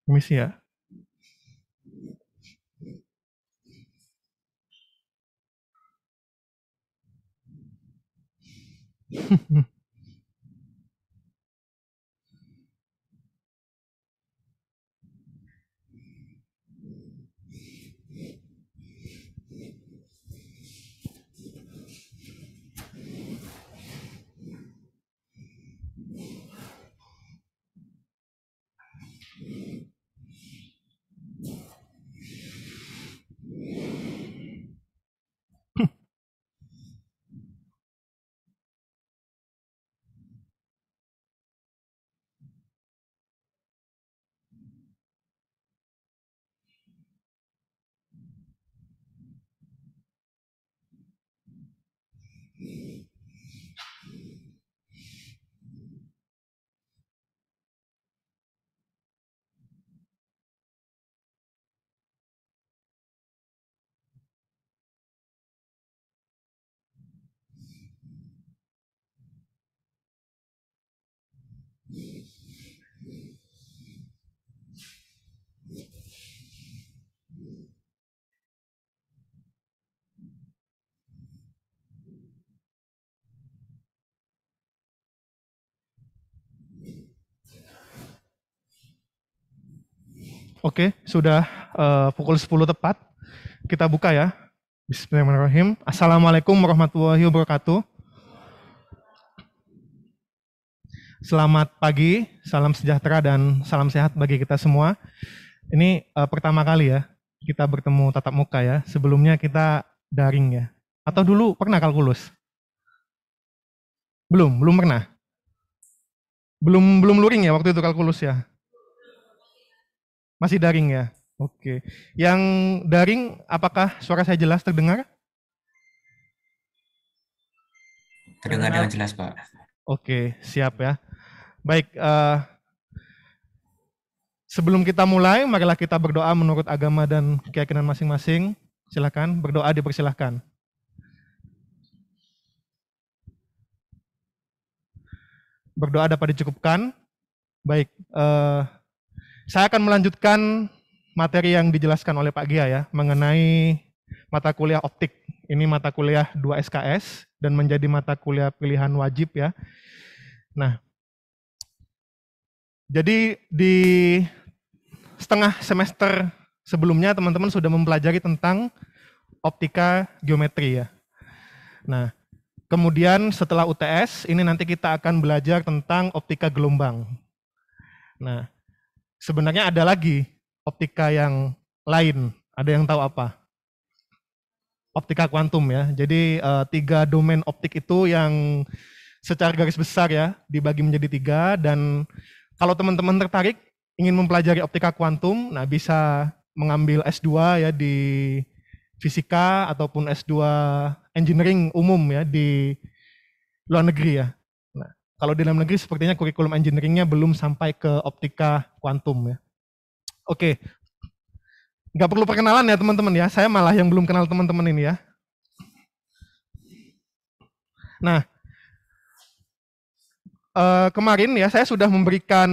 Permisi ya. Oke, sudah pukul 10 tepat. Kita buka ya. Bismillahirrahmanirrahim. Assalamualaikum warahmatullahi wabarakatuh. Selamat pagi, salam sejahtera dan salam sehat bagi kita semua. Ini pertama kali ya kita bertemu tatap muka ya. Sebelumnya kita daring ya. Atau dulu pernah kalkulus? Belum pernah. Belum luring ya waktu itu kalkulus ya. Masih daring ya. Oke. Yang daring apakah suara saya jelas terdengar? Terdengar dengan jelas, Pak. Oke, siap ya. Baik, sebelum kita mulai, marilah kita berdoa menurut agama dan keyakinan masing-masing. Silakan, berdoa dipersilahkan. Berdoa dapat dicukupkan. Baik, saya akan melanjutkan materi yang dijelaskan oleh Pak Gia ya, mengenai mata kuliah optik. Ini mata kuliah 2 SKS dan menjadi mata kuliah pilihan wajib ya. Nah, jadi di setengah semester sebelumnya teman-teman sudah mempelajari tentang optika geometri ya. Nah, kemudian setelah UTS ini nanti kita akan belajar tentang optika gelombang. Nah, sebenarnya ada lagi optika yang lain. Ada yang tahu apa? Optika kuantum ya. Jadi 3 domain optik itu yang secara garis besar ya dibagi menjadi 3, dan kalau teman-teman tertarik ingin mempelajari optika kuantum, nah bisa mengambil S2 ya di fisika ataupun S2 engineering umum ya di luar negeri ya. Nah, kalau di dalam negeri sepertinya kurikulum engineeringnya belum sampai ke optika kuantum ya. Oke, nggak perlu perkenalan ya teman-teman ya, saya malah yang belum kenal teman-teman ini ya. Nah, kemarin ya saya sudah memberikan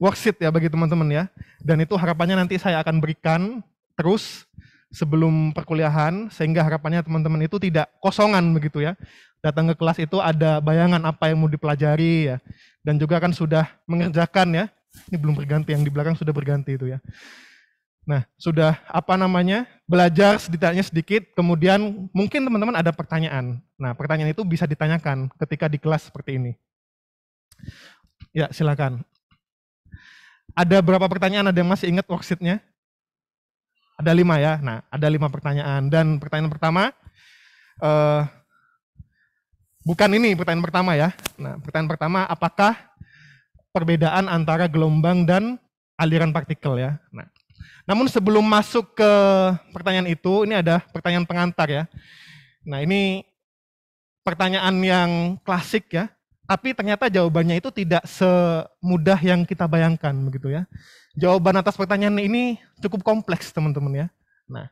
worksheet ya bagi teman-teman ya, dan itu harapannya nanti saya akan berikan terus sebelum perkuliahan, sehingga harapannya teman-teman itu tidak kosongan begitu ya. Datang ke kelas itu ada bayangan apa yang mau dipelajari ya, dan juga kan sudah mengerjakan ya. Ini belum berganti, yang di belakang sudah berganti itu ya. Nah, sudah belajar setidaknya sedikit, kemudian mungkin teman-teman ada pertanyaan. Nah, pertanyaan itu bisa ditanyakan ketika di kelas seperti ini. Ya, silakan. Ada berapa pertanyaan? Ada yang masih ingat worksheet-nya? Ada 5 ya. Nah, ada 5 pertanyaan. Dan pertanyaan pertama, bukan ini pertanyaan pertama ya. Nah, pertanyaan pertama, apakah perbedaan antara gelombang dan aliran partikel ya? Nah, namun sebelum masuk ke pertanyaan itu, ini ada pertanyaan pengantar ya. Nah, ini pertanyaan yang klasik ya, tapi ternyata jawabannya itu tidak semudah yang kita bayangkan begitu ya. Jawaban atas pertanyaan ini cukup kompleks teman-teman ya. Nah,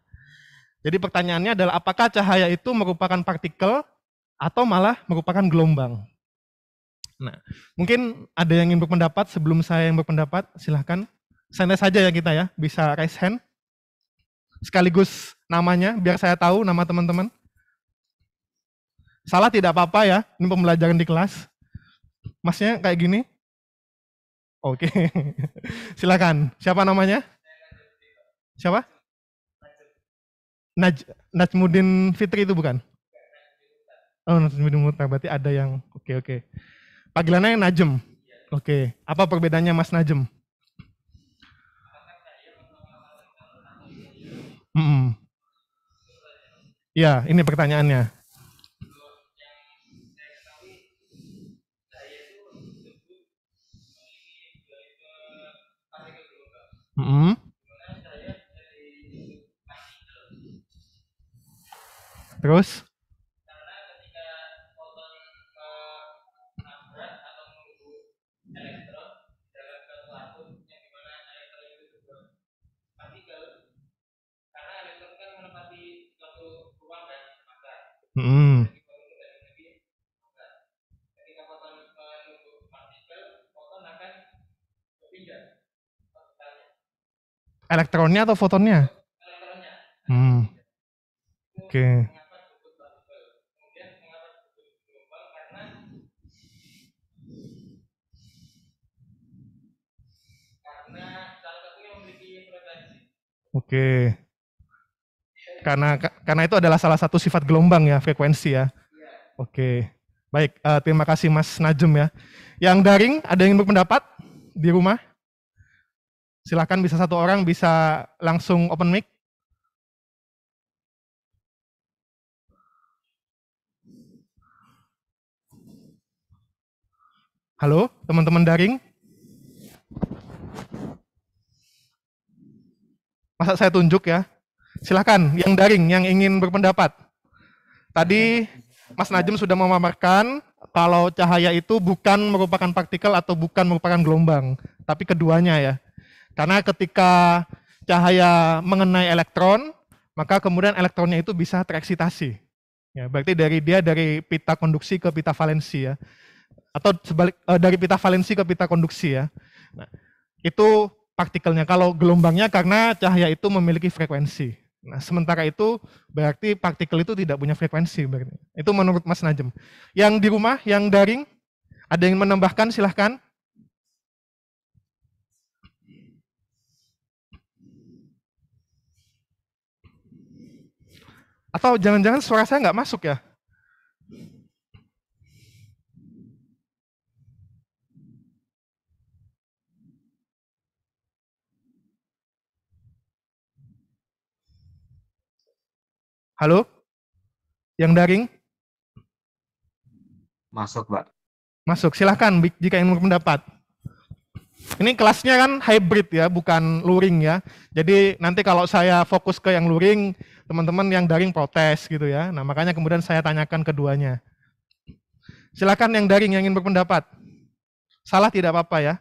jadi pertanyaannya adalah apakah cahaya itu merupakan partikel atau malah merupakan gelombang? Nah, mungkin ada yang ingin berpendapat sebelum saya yang berpendapat, silahkan. Santai saja ya kita ya, bisa raise hand. Sekaligus namanya, biar saya tahu nama teman-teman. Salah tidak apa-apa ya, ini pembelajaran di kelas. Masnya kayak gini? Oke, silakan. Siapa namanya? Siapa? Najmudin Fitri itu bukan? Oh, Najmudin Muta, berarti ada yang, oke. Panggilannya Najem. Oke, apa perbedaannya Mas Najem? Ya, ini pertanyaannya. Terus? Hmm. Elektronnya atau fotonnya? Hmm. Oke. Oke. Karena itu adalah salah satu sifat gelombang ya, frekuensi ya. Oke. Baik, terima kasih Mas Najem ya. Yang daring, ada yang berpendapat di rumah? Silakan, bisa satu orang, bisa langsung open mic. Halo, teman-teman daring. Masa saya tunjuk ya? Silakan, yang daring, yang ingin berpendapat. Tadi Mas Najem sudah memaparkan kalau cahaya itu bukan merupakan partikel atau bukan merupakan gelombang, tapi keduanya ya. Karena ketika cahaya mengenai elektron, maka kemudian elektronnya itu bisa tereksitasi. Ya, berarti dari pita konduksi ke pita valensi ya. Atau dari pita valensi ke pita konduksi ya. Nah, itu partikelnya. Kalau gelombangnya karena cahaya itu memiliki frekuensi. Nah, sementara itu berarti partikel itu tidak punya frekuensi. Berarti. Itu menurut Mas Najem. Yang di rumah, yang daring, ada yang menambahkan silahkan. Atau jangan-jangan suara saya nggak masuk ya? Halo? Yang daring? Masuk, Pak. Masuk, silahkan jika ingin berpendapat. Ini kelasnya kan hybrid ya, bukan luring ya. Jadi nanti kalau saya fokus ke yang luring, teman-teman yang daring protes gitu ya. Nah makanya kemudian saya tanyakan keduanya. Silakan yang daring yang ingin berpendapat. Salah tidak apa-apa ya.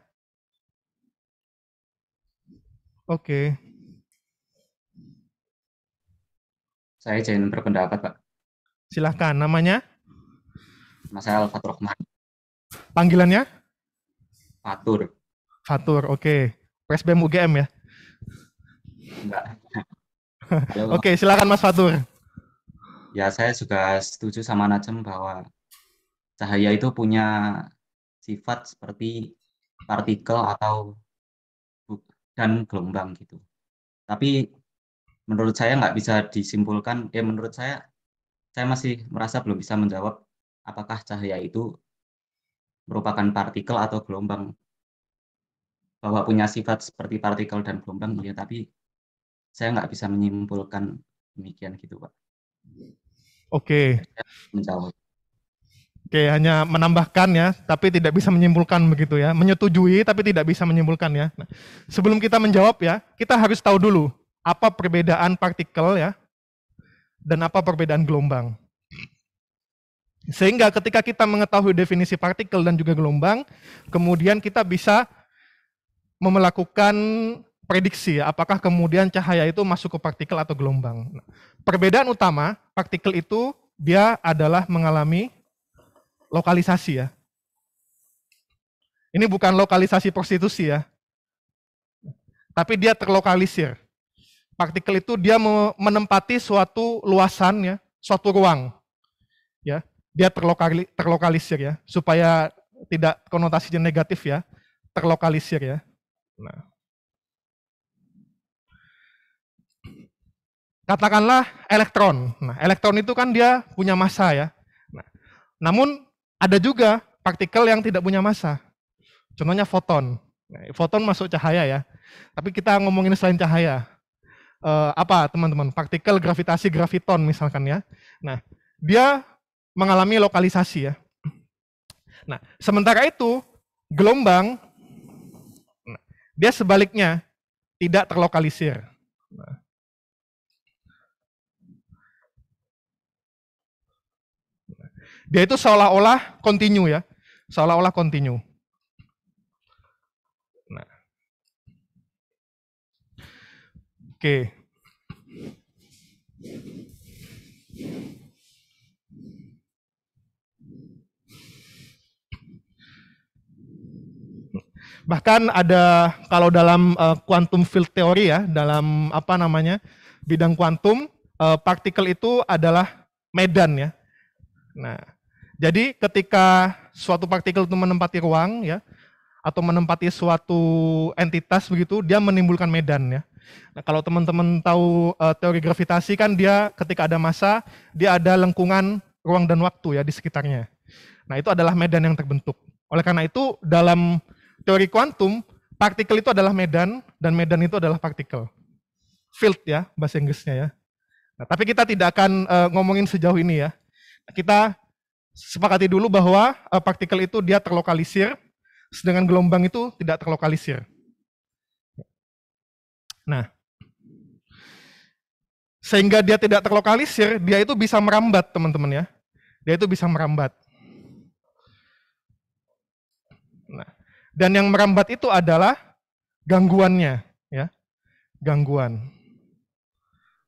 Oke. Saya izin berpendapat, Pak. Silahkan, namanya? Mas saya Fatur Rahman. Panggilannya? Fatur. Fatur, oke. PSBM UGM ya? Enggak. Oke, silakan Mas Fatur. Ya, saya juga setuju sama Najem bahwa cahaya itu punya sifat seperti partikel atau dan gelombang gitu. Tapi menurut saya nggak bisa disimpulkan, menurut saya masih merasa belum bisa menjawab apakah cahaya itu merupakan partikel atau gelombang. Bahwa punya sifat seperti partikel dan gelombang, iya, tapi saya nggak bisa menyimpulkan demikian gitu, Pak. Oke. Menjawab. Oke, hanya menambahkan ya, tapi tidak bisa menyimpulkan begitu ya. Menyetujui tapi tidak bisa menyimpulkan ya. Nah, sebelum kita menjawab ya, kita harus tahu dulu apa perbedaan partikel ya dan apa perbedaan gelombang. Sehingga ketika kita mengetahui definisi partikel dan juga gelombang, kemudian kita bisa melakukan prediksi ya, apakah kemudian cahaya itu masuk ke partikel atau gelombang. Nah, perbedaan utama, partikel itu dia adalah mengalami lokalisasi ya. Ini bukan lokalisasi prostitusi ya. tapi dia terlokalisir. Partikel itu dia menempati suatu luasan ya, suatu ruang. Ya, dia terlokalisir ya, supaya tidak konotasinya negatif ya, terlokalisir ya. Nah, katakanlah elektron. Nah, elektron itu kan dia punya massa ya. Nah, namun ada juga partikel yang tidak punya massa. Contohnya foton. Nah, foton masuk cahaya ya. Tapi kita ngomongin selain cahaya. Apa teman-teman? Partikel gravitasi graviton misalkan ya. Nah, dia mengalami lokalisasi ya. Nah, sementara itu gelombang, dia sebaliknya tidak terlokalisir. Nah, dia itu seolah-olah kontinu ya, seolah-olah kontinu. Nah, oke. Bahkan ada kalau dalam quantum field theory ya, dalam apa namanya bidang kuantum, partikel itu adalah medan ya. Nah, jadi ketika suatu partikel itu menempati ruang ya, atau menempati suatu entitas begitu, dia menimbulkan medan ya. Nah, kalau teman-teman tahu teori gravitasi kan dia ketika ada massa, dia ada lengkungan ruang dan waktu ya di sekitarnya. Nah, itu adalah medan yang terbentuk. Oleh karena itu dalam teori kuantum, partikel itu adalah medan dan medan itu adalah partikel. Field ya bahasa Inggrisnya ya. Nah, tapi kita tidak akan ngomongin sejauh ini ya. Kita sepakati dulu bahwa partikel itu dia terlokalisir, sedangkan gelombang itu tidak terlokalisir. Nah, sehingga dia tidak terlokalisir, dia itu bisa merambat teman-teman ya. Dia itu bisa merambat. Nah, dan yang merambat itu adalah gangguannya ya. Gangguan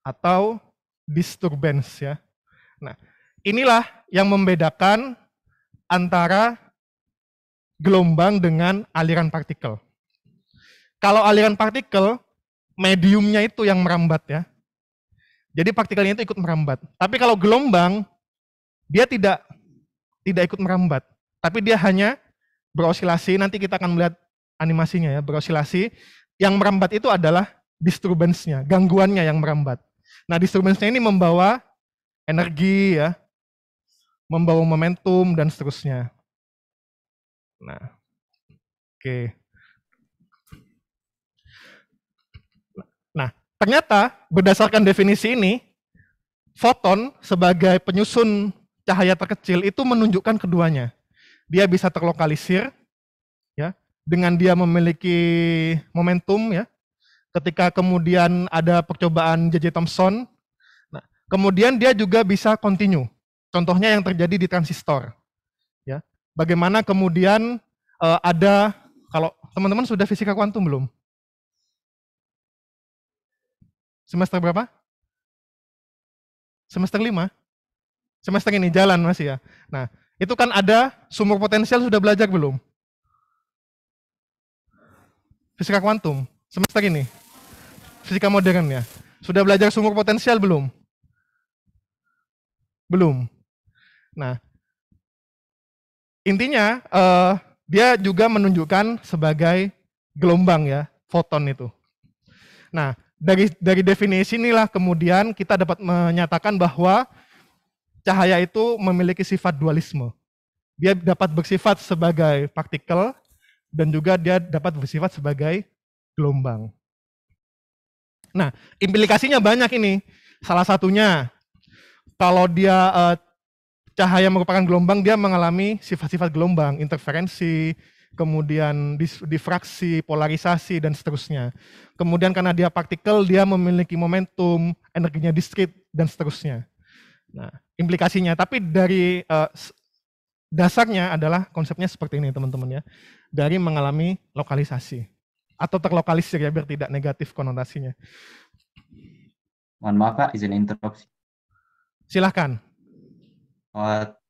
atau disturbance ya. Nah, inilah yang membedakan antara gelombang dengan aliran partikel. Kalau aliran partikel, mediumnya itu yang merambat ya. Jadi partikelnya itu ikut merambat. Tapi kalau gelombang, dia tidak ikut merambat. Tapi dia hanya berosilasi, nanti kita akan melihat animasinya ya, berosilasi. Yang merambat itu adalah disturbance-nya, gangguannya yang merambat. Nah, disturbance-nya ini membawa energi ya, membawa momentum dan seterusnya. Nah, oke. Nah, ternyata berdasarkan definisi ini, foton sebagai penyusun cahaya terkecil itu menunjukkan keduanya. Dia bisa terlokalisir ya, dengan dia memiliki momentum ya. Ketika kemudian ada percobaan J.J. Thomson, nah, kemudian dia juga bisa kontinu. Contohnya yang terjadi di transistor. Ya, bagaimana kemudian ada, kalau teman-teman sudah fisika kuantum belum? Semester berapa? Semester 5? Semester ini jalan masih ya. Nah, itu kan ada sumber potensial, sudah belajar belum? Fisika kuantum, semester ini. Fisika modern ya. Sudah belajar sumber potensial belum? Belum. Nah, intinya dia juga menunjukkan sebagai gelombang ya, foton itu. Nah, dari definisi inilah kemudian kita dapat menyatakan bahwa cahaya itu memiliki sifat dualisme. Dia dapat bersifat sebagai partikel dan juga dia dapat bersifat sebagai gelombang. Nah, implikasinya banyak ini. Salah satunya, kalau dia cahaya merupakan gelombang, dia mengalami sifat-sifat gelombang, interferensi, kemudian difraksi, polarisasi, dan seterusnya. Kemudian karena dia partikel, dia memiliki momentum, energinya diskrit, dan seterusnya. Nah, implikasinya, tapi dari dasarnya adalah konsepnya seperti ini teman-teman ya, dari mengalami lokalisasi atau terlokalisir ya, biar tidak negatif konotasinya. Mohon maaf Pak, izin interupsi. Silahkan.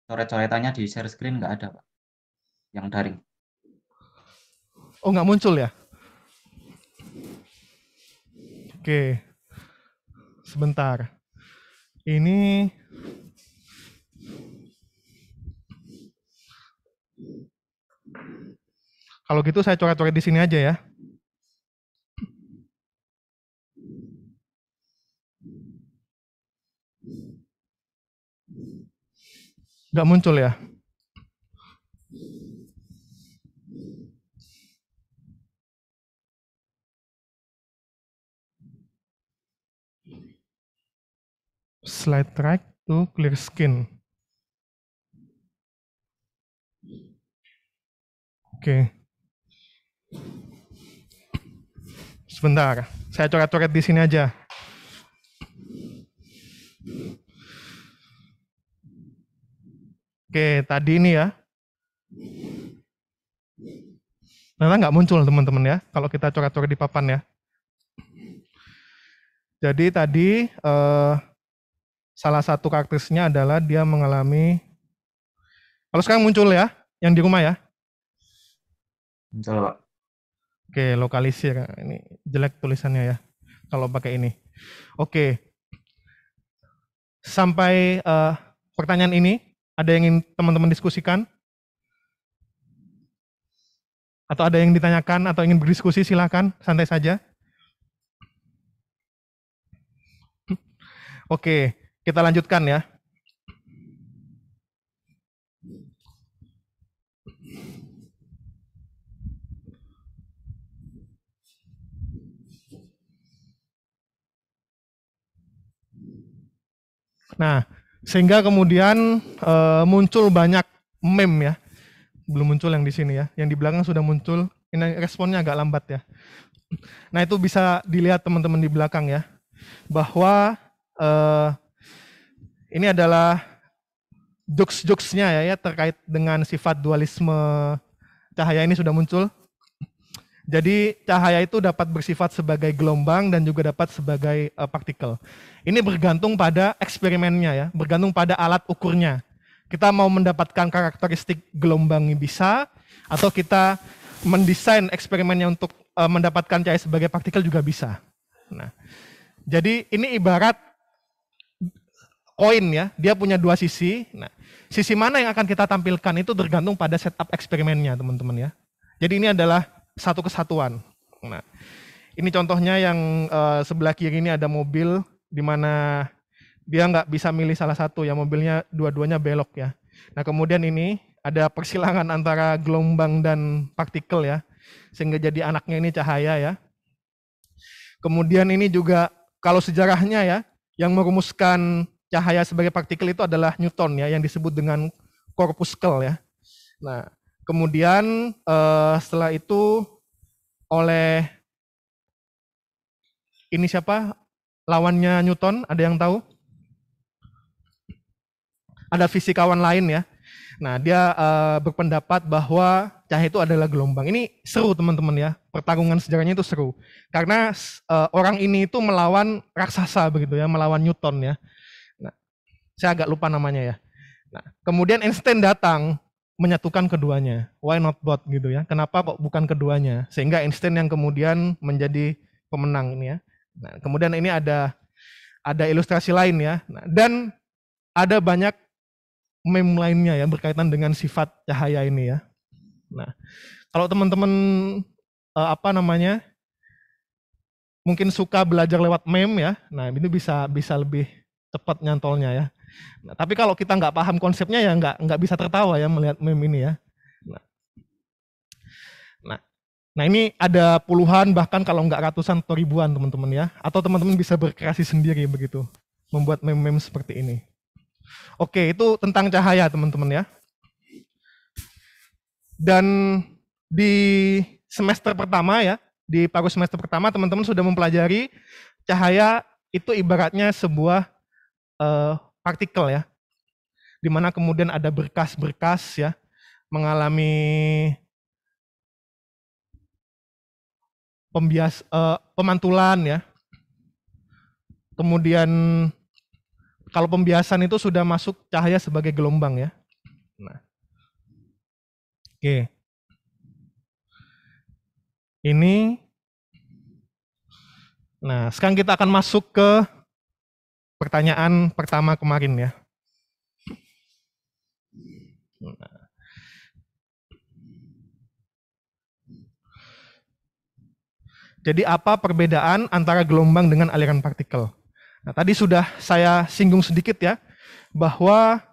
Coret-coretannya di share screen nggak ada Pak, yang daring. Oh, nggak muncul ya? Oke, sebentar. Ini kalau gitu saya coret-coret di sini aja ya. Nggak muncul ya. Slide right to clear skin. Oke. Sebentar, saya coret-coret di sini aja. Oke, tadi ini ya. Ternyata nggak muncul teman-teman ya, kalau kita coret-coret di papan ya. Jadi tadi salah satu karakteristiknya adalah dia mengalami, kalau sekarang muncul ya, yang di rumah ya. Muncul, Pak. Oke, lokalisir. Ini jelek tulisannya ya, kalau pakai ini. Oke, sampai pertanyaan ini, ada yang ingin teman-teman diskusikan? Atau ada yang ditanyakan atau ingin berdiskusi, silakan, santai saja. Oke, kita lanjutkan ya. Nah, sehingga kemudian muncul banyak meme ya. Belum muncul yang di sini ya. Yang di belakang sudah muncul. Ini responnya agak lambat ya. Nah, itu bisa dilihat teman-teman di belakang ya. Bahwa ini adalah jokes-jokesnya ya terkait dengan sifat dualisme cahaya ini sudah muncul. Jadi cahaya itu dapat bersifat sebagai gelombang dan juga dapat sebagai partikel. Ini bergantung pada eksperimennya ya, bergantung pada alat ukurnya. Kita mau mendapatkan karakteristik gelombang bisa, atau kita mendesain eksperimennya untuk mendapatkan cahaya sebagai partikel juga bisa. Nah, jadi ini ibarat koin ya, dia punya dua sisi. Nah, sisi mana yang akan kita tampilkan itu tergantung pada setup eksperimennya teman-teman ya. Jadi ini adalah satu kesatuan. Nah, ini contohnya yang sebelah kiri ini ada mobil di mana dia nggak bisa milih salah satu ya, mobilnya dua-duanya belok ya. Nah, kemudian ini ada persilangan antara gelombang dan partikel ya, sehingga jadi anaknya ini cahaya ya. Kemudian ini juga kalau sejarahnya ya, yang merumuskan cahaya sebagai partikel itu adalah Newton ya, yang disebut dengan corpuscle ya. Nah, kemudian setelah itu oleh ini siapa lawannya Newton, ada yang tahu? Ada fisikawan lain ya. Nah, dia berpendapat bahwa cahaya itu adalah gelombang. Ini seru teman-teman ya, pertarungan sejarahnya itu seru. Karena orang ini itu melawan raksasa begitu ya, melawan Newton ya. Nah, saya agak lupa namanya ya. Nah, kemudian Einstein datang menyatukan keduanya. Why not both gitu ya? Kenapa kok bukan keduanya? Sehingga Einstein yang kemudian menjadi pemenang ini ya. Nah, kemudian ini ada ilustrasi lain ya. Nah, dan ada banyak meme lainnya ya berkaitan dengan sifat cahaya ini ya. Nah, kalau teman-teman mungkin suka belajar lewat meme ya. Nah, ini bisa lebih cepat nyantolnya ya. Nah, tapi kalau kita nggak paham konsepnya ya nggak bisa tertawa ya melihat meme ini ya. Nah, nah ini ada puluhan bahkan kalau nggak ratusan atau ribuan teman-teman ya. Atau teman-teman bisa berkreasi sendiri begitu, membuat meme-meme seperti ini. Oke, itu tentang cahaya teman-teman ya. Dan di semester pertama ya, di paruh semester pertama teman-teman sudah mempelajari cahaya itu ibaratnya sebuah partikel ya, di mana kemudian ada berkas-berkas ya, mengalami pemantulan ya. Kemudian kalau pembiasan itu sudah masuk cahaya sebagai gelombang ya. Nah, oke. Ini Nah, sekarang kita akan masuk ke pertanyaan pertama kemarin ya. Jadi apa perbedaan antara gelombang dengan aliran partikel? Nah, tadi sudah saya singgung sedikit ya, bahwa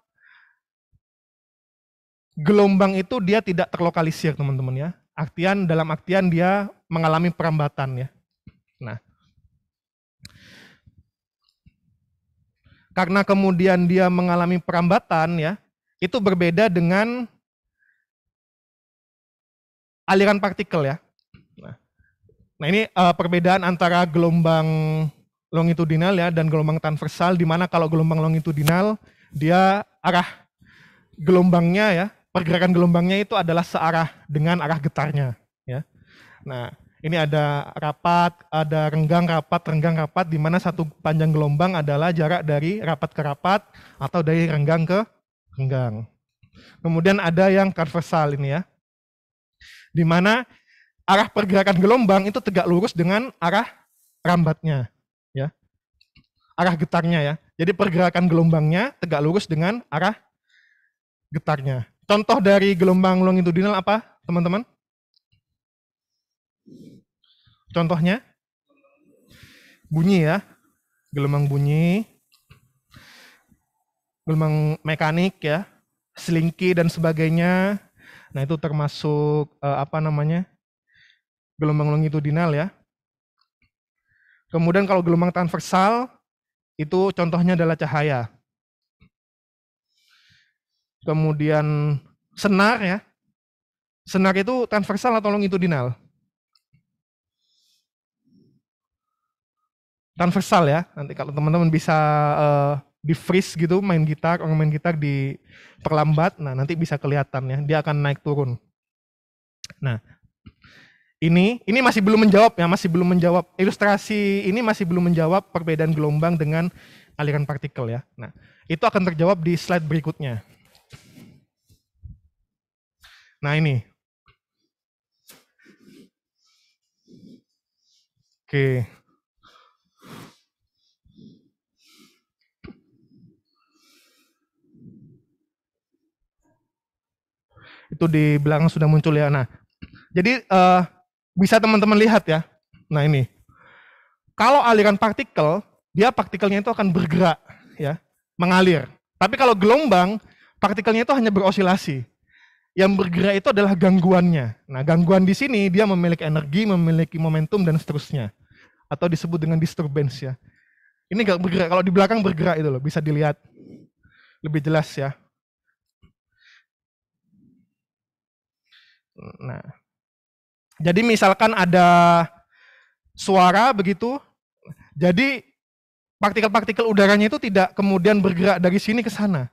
gelombang itu dia tidak terlokalisir teman-teman ya. Dalam artian dia mengalami perambatan ya. Nah, karena kemudian dia mengalami perambatan ya, itu berbeda dengan aliran partikel ya. Nah ini perbedaan antara gelombang longitudinal ya dan gelombang transversal, di mana kalau gelombang longitudinal dia arah gelombangnya ya, pergerakan gelombangnya itu adalah searah dengan arah getarnya ya. Nah, ini ada rapat, ada renggang rapat, di mana satu panjang gelombang adalah jarak dari rapat ke rapat atau dari renggang ke renggang. Kemudian ada yang transversal ini ya, di mana arah pergerakan gelombang itu tegak lurus dengan arah rambatnya ya. Arah getarnya ya. Jadi pergerakan gelombangnya tegak lurus dengan arah getarnya. Contoh dari gelombang longitudinal apa, teman-teman? Contohnya? Bunyi ya. Gelombang bunyi. Gelombang mekanik ya. Selingki dan sebagainya. Nah, itu termasuk gelombang longitudinal ya. Kemudian kalau gelombang transversal itu contohnya adalah cahaya. Kemudian senar ya. Senar itu transversal atau longitudinal? Transversal ya. Nanti kalau teman-teman bisa di freeze gitu, orang main gitar di perlambat, nah nanti bisa kelihatan ya, dia akan naik turun. Nah, ini masih belum menjawab ya, ilustrasi ini masih belum menjawab perbedaan gelombang dengan aliran partikel ya. Nah, itu akan terjawab di slide berikutnya. Nah, ini. Oke. Itu di belakang sudah muncul ya. Nah, jadi bisa teman-teman lihat ya. Nah, ini. Kalau aliran partikelnya itu akan bergerak ya, mengalir. Tapi kalau gelombang, partikelnya itu hanya berosilasi. Yang bergerak itu adalah gangguannya. Nah, gangguan di sini dia memiliki energi, memiliki momentum dan seterusnya. Atau disebut dengan disturbance ya. Ini nggak bergerak, kalau di belakang bergerak itu loh, bisa dilihat lebih jelas ya. Nah, jadi misalkan ada suara begitu, jadi partikel-partikel udaranya itu tidak kemudian bergerak dari sini ke sana.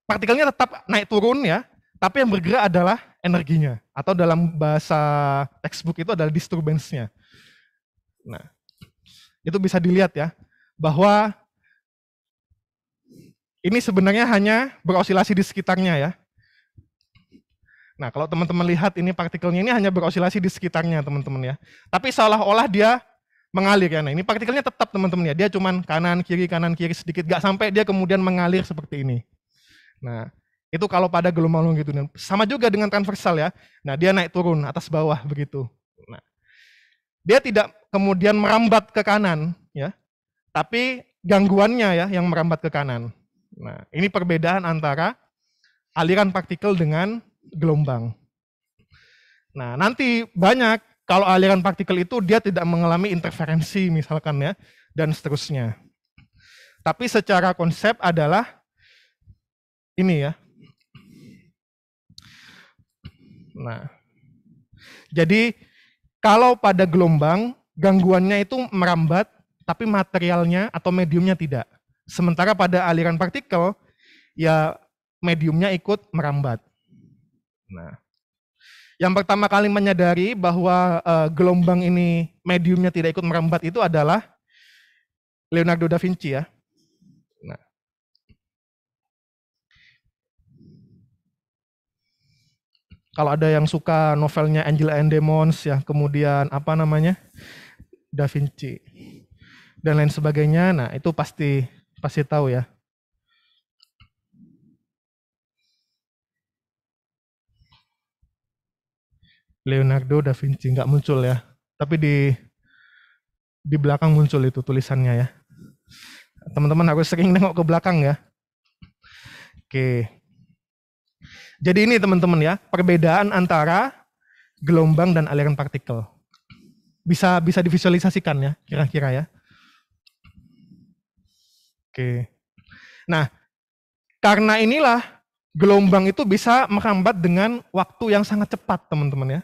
Partikelnya tetap naik turun ya, tapi yang bergerak adalah energinya, atau dalam bahasa textbook itu adalah disturbance-nya. Nah, itu bisa dilihat ya, bahwa ini sebenarnya hanya berosilasi di sekitarnya ya. Nah, kalau teman-teman lihat ini partikelnya ini hanya berosilasi di sekitarnya teman-teman ya. Tapi seolah-olah dia mengalir ya. Nah, ini partikelnya tetap teman-teman ya, dia cuman kanan kiri sedikit, gak sampai dia kemudian mengalir seperti ini. Nah, itu kalau pada gelombang longitudinal. Sama juga dengan transversal ya. Nah, dia naik turun atas bawah begitu. Nah, dia tidak kemudian merambat ke kanan ya. Tapi gangguannya ya yang merambat ke kanan. Nah, ini perbedaan antara aliran partikel dengan gelombang. Nah, nanti banyak kalau aliran partikel itu dia tidak mengalami interferensi misalkan ya, dan seterusnya. Tapi secara konsep adalah ini ya. Nah, jadi kalau pada gelombang, gangguannya itu merambat, tapi materialnya atau mediumnya tidak. Sementara pada aliran partikel, ya mediumnya ikut merambat. Nah, yang pertama kali menyadari bahwa gelombang ini mediumnya tidak ikut merambat itu adalah Leonardo da Vinci ya. Nah, kalau ada yang suka novelnya Angel and Demons ya, kemudian Da Vinci, dan lain sebagainya. Nah, itu pasti tahu ya. Leonardo da Vinci nggak muncul ya, tapi di belakang muncul itu tulisannya ya. Teman-teman harus sering nengok ke belakang ya. Oke. Jadi ini teman-teman ya, perbedaan antara gelombang dan aliran partikel. Bisa divisualisasikan ya, kira-kira ya. Oke. Nah, karena inilah gelombang itu bisa merambat dengan waktu yang sangat cepat, teman-teman ya.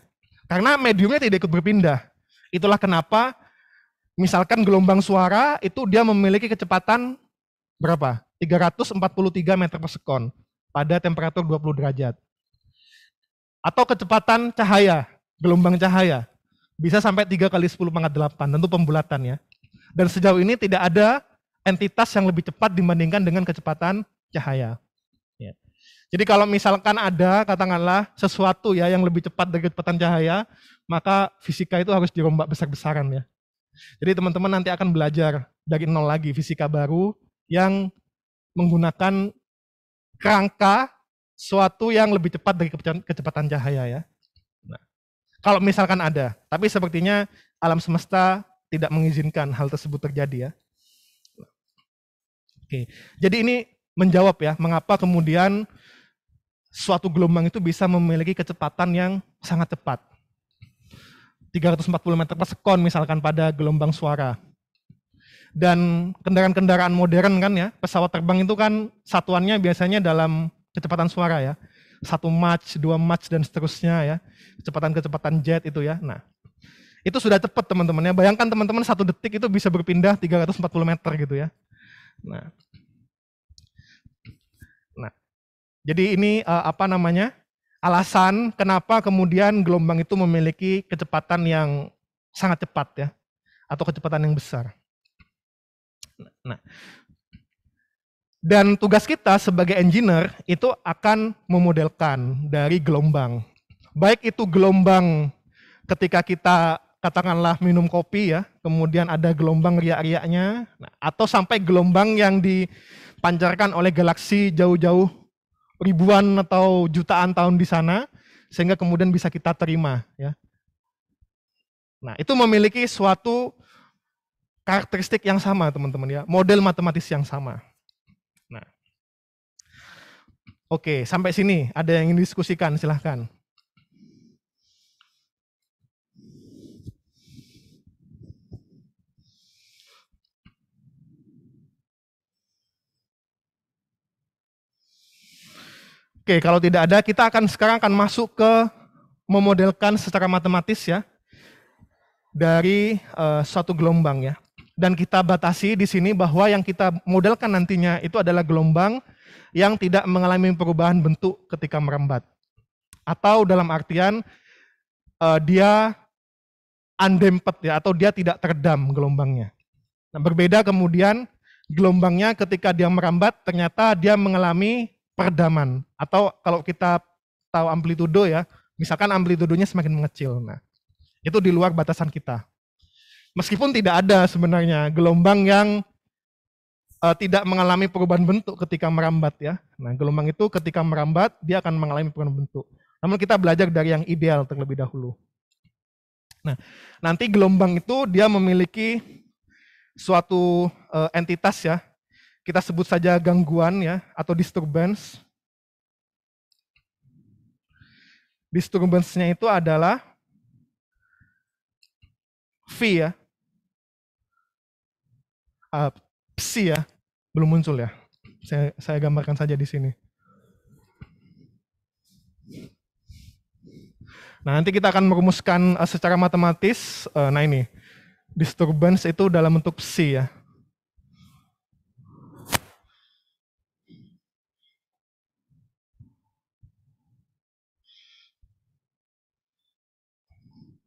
Karena mediumnya tidak ikut berpindah. Itulah kenapa misalkan gelombang suara itu dia memiliki kecepatan berapa? 343 meter per sekon pada temperatur 20 derajat. Atau kecepatan cahaya, gelombang cahaya, bisa sampai 3 kali 10⁸, tentu pembulatan ya. Dan sejauh ini tidak ada entitas yang lebih cepat dibandingkan dengan kecepatan cahaya. Ya. Jadi kalau misalkan ada, katakanlah sesuatu ya yang lebih cepat dari kecepatan cahaya, maka fisika itu harus dirombak besar-besaran ya. Jadi teman-teman nanti akan belajar dari nol lagi fisika baru yang menggunakan kerangka suatu yang lebih cepat dari kecepatan cahaya ya. Nah, kalau misalkan ada, tapi sepertinya alam semesta tidak mengizinkan hal tersebut terjadi ya. Oke, jadi ini menjawab ya, mengapa kemudian suatu gelombang itu bisa memiliki kecepatan yang sangat cepat. 340 meter per sekon misalkan pada gelombang suara. Dan kendaraan-kendaraan modern kan ya, pesawat terbang itu kan satuannya biasanya dalam kecepatan suara ya. 1 Mach, 2 Mach dan seterusnya ya. Kecepatan-kecepatan jet itu ya. Nah, itu sudah cepat teman-teman ya. Bayangkan teman-teman 1 detik itu bisa berpindah 340 meter gitu ya. Nah, jadi ini alasan kenapa kemudian gelombang itu memiliki kecepatan yang sangat cepat ya, atau kecepatan yang besar. Nah, dan tugas kita sebagai engineer itu akan memodelkan dari gelombang. Baik itu gelombang ketika kita katakanlah minum kopi ya, kemudian ada gelombang riak-riaknya, atau sampai gelombang yang dipancarkan oleh galaksi jauh-jauh ribuan atau jutaan tahun di sana, sehingga kemudian bisa kita terima ya. Nah, itu memiliki suatu karakteristik yang sama teman-teman ya, model matematis yang sama. Nah, oke, sampai sini ada yang ingin diskusikan, silahkan. Oke, kalau tidak ada, kita sekarang akan masuk ke memodelkan secara matematis ya dari suatu gelombang ya. Dan kita batasi di sini bahwa yang kita modelkan nantinya itu adalah gelombang yang tidak mengalami perubahan bentuk ketika merambat. Atau dalam artian dia undamped ya, atau dia tidak teredam gelombangnya. Nah, berbeda kemudian gelombangnya ketika dia merambat ternyata dia mengalami peredaman, atau kalau kita tahu amplitudo ya, misalkan amplitudonya semakin mengecil. Nah, itu di luar batasan kita. Meskipun tidak ada sebenarnya gelombang yang tidak mengalami perubahan bentuk ketika merambat ya. Nah, gelombang itu ketika merambat dia akan mengalami perubahan bentuk. Namun kita belajar dari yang ideal terlebih dahulu. Nah, nanti gelombang itu dia memiliki suatu entitas ya. Kita sebut saja gangguan ya, atau disturbance. Disturbance-nya itu adalah V ya. Psi ya, belum muncul ya. Saya gambarkan saja di sini. Nah, nanti kita akan merumuskan secara matematis. Nah ini, disturbance itu dalam bentuk psi ya.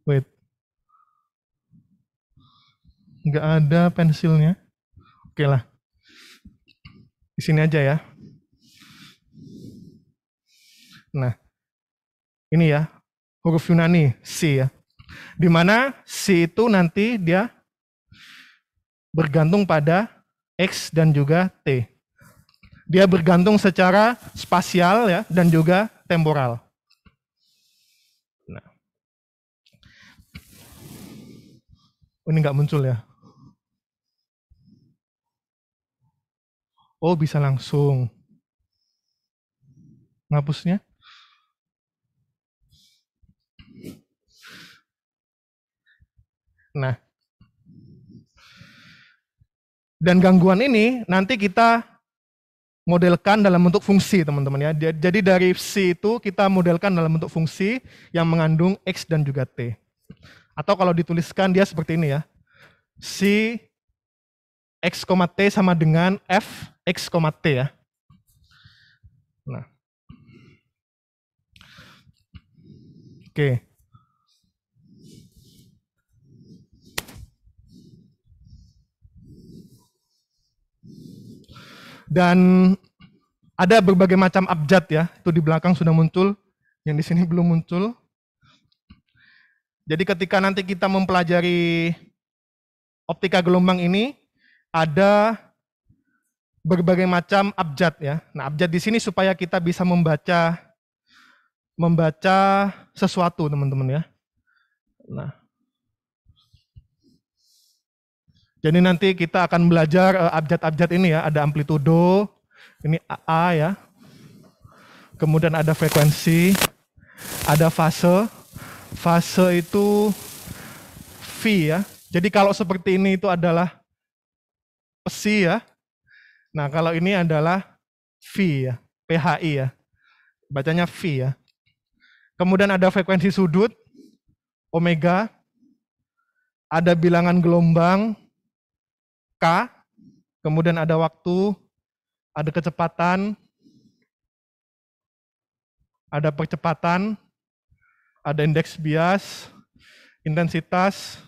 Wait. Nggak ada pensilnya. Oke lah. Di sini aja ya. Nah, ini ya, huruf Yunani, C ya. Di mana C itu nanti dia bergantung pada X dan juga T. Dia bergantung secara spasial ya dan juga temporal. Nah. Ini nggak muncul ya. Oh, bisa langsung. Ngapusnya. Nah. Dan gangguan ini nanti kita modelkan dalam bentuk fungsi, teman-teman ya. Jadi dari C itu kita modelkan dalam bentuk fungsi yang mengandung X dan juga T. Atau kalau dituliskan dia seperti ini ya. C X, T sama dengan F X, T ya. Nah. Oke. Dan ada berbagai macam abjad ya, itu di belakang sudah muncul, yang di sini belum muncul. Jadi ketika nanti kita mempelajari optika gelombang ini, ada berbagai macam abjad ya. Nah, abjad di sini supaya kita bisa membaca sesuatu, teman-teman ya. Nah, jadi nanti kita akan belajar abjad-abjad ini ya, ada amplitudo, ini A ya. Kemudian ada frekuensi, ada fase. Fase itu V ya. Jadi kalau seperti ini itu adalah psi ya. Nah, kalau ini adalah V ya, PHI ya. Bacanya V ya. Kemudian ada frekuensi sudut, omega. Ada bilangan gelombang, K. Kemudian ada waktu, ada kecepatan, ada percepatan, ada indeks bias, intensitas,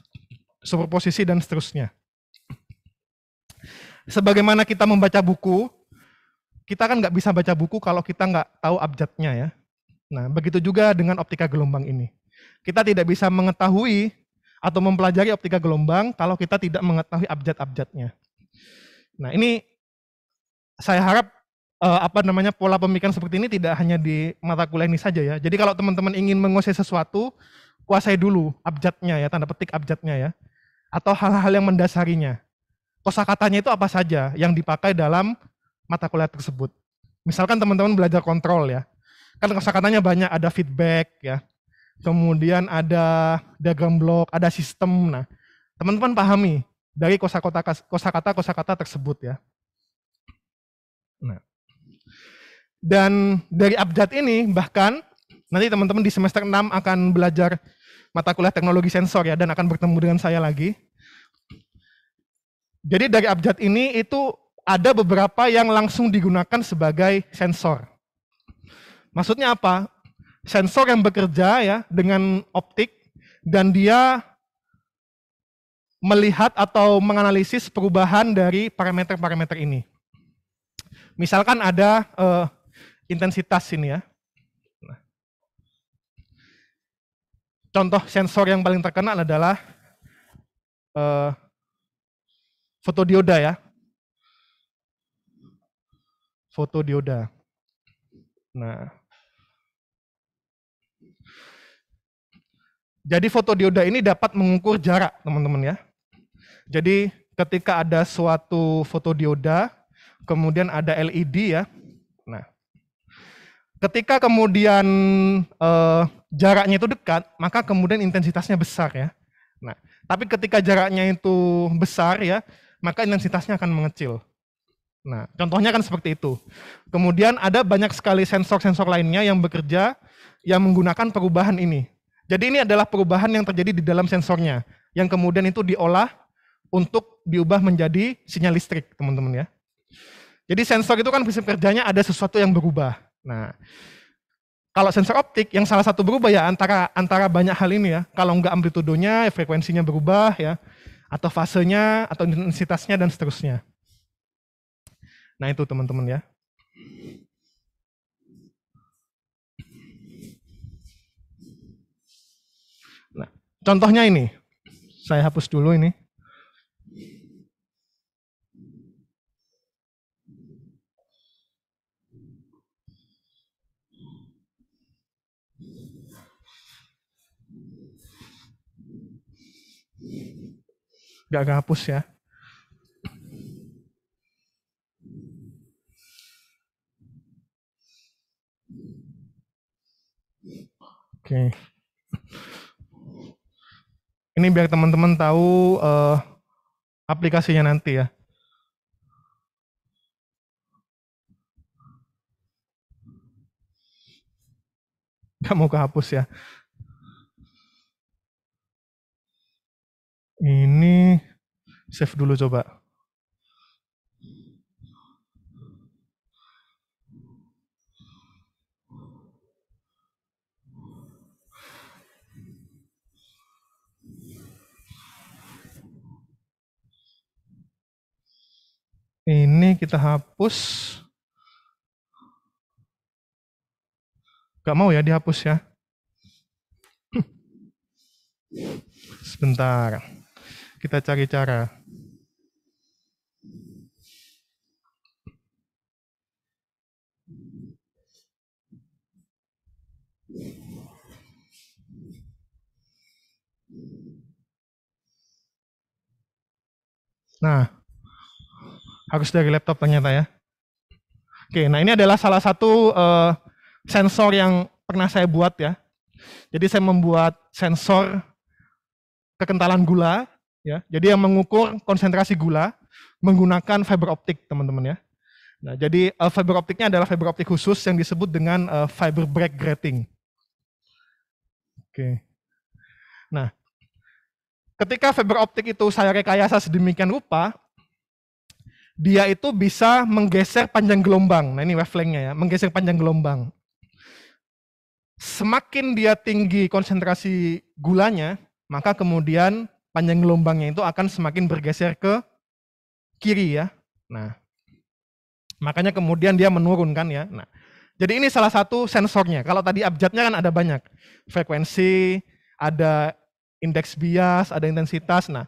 superposisi, dan seterusnya. Sebagaimana kita membaca buku, kita kan nggak bisa baca buku kalau kita nggak tahu abjadnya ya. Nah, begitu juga dengan optika gelombang ini. Kita tidak bisa mengetahui atau mempelajari optika gelombang kalau kita tidak mengetahui abjad-abjadnya. Nah, ini saya harap pola pemikiran seperti ini tidak hanya di mata kuliah ini saja ya. Jadi kalau teman-teman ingin menguasai sesuatu, kuasai dulu abjadnya ya, tanda petik abjadnya ya. Atau hal-hal yang mendasarinya. Kosakatanya itu apa saja yang dipakai dalam mata kuliah tersebut. Misalkan teman-teman belajar kontrol ya. Kan kosakatanya banyak, ada feedback ya. Kemudian ada diagram blok, ada sistem. Nah, teman-teman pahami dari kosakata tersebut ya. Nah, dan dari abjad ini bahkan nanti teman-teman di semester 6 akan belajar mata kuliah teknologi sensor ya, dan akan bertemu dengan saya lagi. Jadi dari abjad ini itu ada beberapa yang langsung digunakan sebagai sensor. Maksudnya apa? Sensor yang bekerja ya dengan optik dan dia melihat atau menganalisis perubahan dari parameter-parameter ini. Misalkan ada intensitas ini ya. Nah. Contoh sensor yang paling terkenal adalah fotodioda ya. Fotodioda. Nah. Jadi fotodioda ini dapat mengukur jarak, teman-teman ya. Jadi ketika ada suatu fotodioda, kemudian ada LED ya. Nah, ketika kemudian jaraknya itu dekat, maka kemudian intensitasnya besar ya. Nah, tapi ketika jaraknya itu besar ya, maka intensitasnya akan mengecil. Nah, contohnya kan seperti itu. Kemudian ada banyak sekali sensor-sensor lainnya yang bekerja yang menggunakan perubahan ini. Jadi ini adalah perubahan yang terjadi di dalam sensornya, yang kemudian itu diolah untuk diubah menjadi sinyal listrik, teman-teman ya. Jadi sensor itu kan prinsip kerjanya ada sesuatu yang berubah. Nah, kalau sensor optik yang salah satu berubah ya antara banyak hal ini ya. Kalau enggak amplitudonya, frekuensinya berubah ya, atau fasenya, atau intensitasnya dan seterusnya. Nah itu teman-teman ya. Nah, contohnya ini, saya hapus dulu ini. Nggak kehapus ya. Oke. Ini biar teman-teman tahu aplikasinya nanti ya. Nggak mau kehapus ya. Ini save dulu coba. Ini kita hapus. Gak mau ya dihapus ya. Sebentar. Kita cari cara. Nah, harus dari laptop ternyata ya. Oke, nah ini adalah salah satu sensor yang pernah saya buat ya. Jadi saya membuat sensor kekentalan gula, ya. Jadi yang mengukur konsentrasi gula menggunakan fiber optik, teman-teman ya. Nah, jadi fiber optiknya adalah fiber optik khusus yang disebut dengan fiber break grating. Oke. Nah, ketika fiber optik itu saya rekayasa sedemikian rupa, dia itu bisa menggeser panjang gelombang. Nah, ini wavelength-nya ya, menggeser panjang gelombang. Semakin dia tinggi konsentrasi gulanya, maka kemudian panjang gelombangnya itu akan semakin bergeser ke kiri ya. Nah, makanya kemudian dia menurun kan ya. Nah, jadi ini salah satu sensornya. Kalau tadi abjadnya kan ada banyak. Frekuensi, ada indeks bias, ada intensitas. Nah,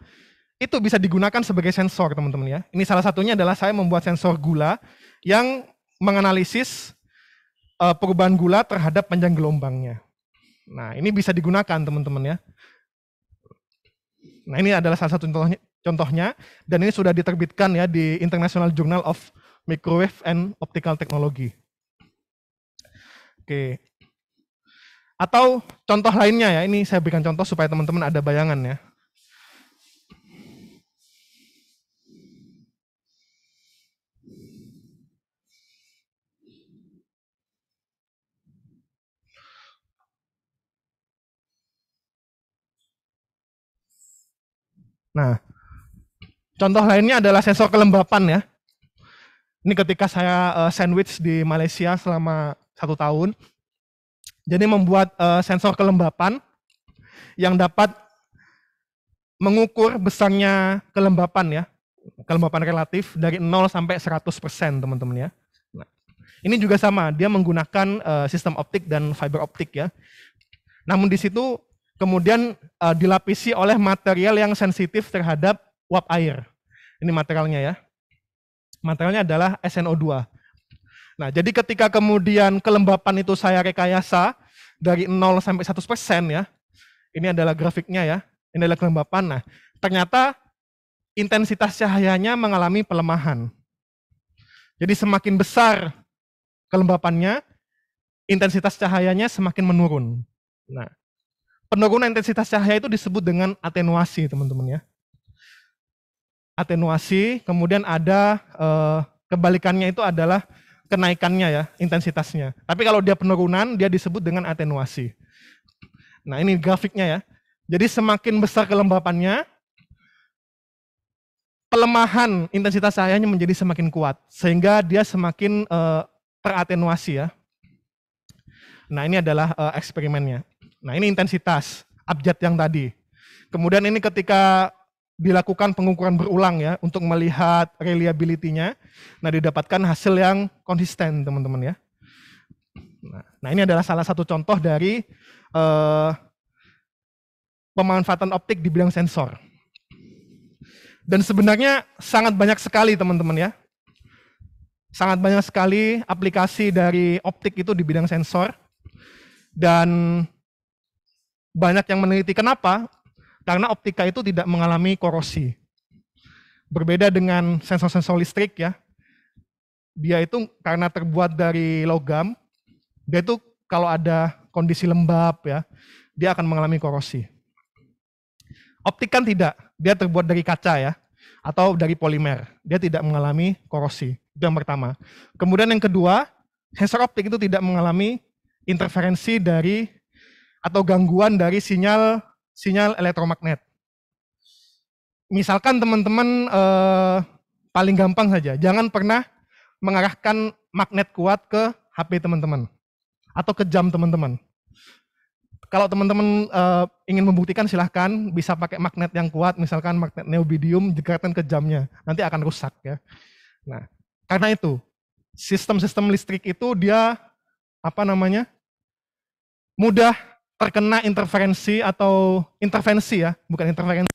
itu bisa digunakan sebagai sensor, teman-teman ya. Ini salah satunya adalah saya membuat sensor gula yang menganalisis perubahan gula terhadap panjang gelombangnya. Nah, ini bisa digunakan, teman-teman ya. Nah, ini adalah salah satu contohnya, dan ini sudah diterbitkan ya di International Journal of Microwave and Optical Technology. Oke. Atau contoh lainnya ya, ini saya berikan contoh supaya teman-teman ada bayangan ya. Nah, contoh lainnya adalah sensor kelembapan ya. Ini ketika saya sandwich di Malaysia selama 1 tahun, jadi membuat sensor kelembapan yang dapat mengukur besarnya kelembapan ya, kelembapan relatif dari 0 sampai 100%, teman-teman ya. Nah, ini juga sama, dia menggunakan sistem optik dan fiber optik ya. Namun di situ kemudian dilapisi oleh material yang sensitif terhadap uap air. Ini materialnya ya. Materialnya adalah SNO2. Nah, jadi ketika kemudian kelembapan itu saya rekayasa dari 0 sampai 100% ya. Ini adalah grafiknya ya. Ini adalah kelembapan. Nah, ternyata intensitas cahayanya mengalami pelemahan. Jadi semakin besar kelembapannya, intensitas cahayanya semakin menurun. Nah, penurunan intensitas cahaya itu disebut dengan atenuasi, teman-teman ya. Atenuasi, kemudian ada kebalikannya itu adalah kenaikannya ya, intensitasnya. Tapi kalau dia penurunan, dia disebut dengan atenuasi. Nah, ini grafiknya ya. Jadi semakin besar kelembapannya, pelemahan intensitas cahayanya menjadi semakin kuat, sehingga dia semakin teratenuasi ya. Nah, ini adalah eksperimennya. Nah, ini intensitas abjad yang tadi. Kemudian ini ketika dilakukan pengukuran berulang ya untuk melihat reliability-nya. Nah, didapatkan hasil yang konsisten, teman-teman ya. Nah, ini adalah salah satu contoh dari pemanfaatan optik di bidang sensor. Dan sebenarnya sangat banyak sekali, teman-teman ya. Sangat banyak sekali aplikasi dari optik itu di bidang sensor. Dan banyak yang meneliti kenapa? Karena optika itu tidak mengalami korosi. Berbeda dengan sensor-sensor listrik ya, dia itu karena terbuat dari logam, dia itu kalau ada kondisi lembab ya, dia akan mengalami korosi. Optik kan tidak, dia terbuat dari kaca ya, atau dari polimer, dia tidak mengalami korosi. Itu yang pertama. Kemudian yang kedua, sensor optik itu tidak mengalami interferensi dari atau gangguan dari sinyal elektromagnet. Misalkan teman-teman paling gampang saja, jangan pernah mengarahkan magnet kuat ke HP teman-teman atau ke jam teman-teman. Kalau teman-teman ingin membuktikan, silahkan bisa pakai magnet yang kuat, misalkan magnet neobidium dekatkan ke jamnya, nanti akan rusak ya. Nah, karena itu sistem-sistem listrik itu dia mudah terkena interferensi atau intervensi ya, bukan interferensi.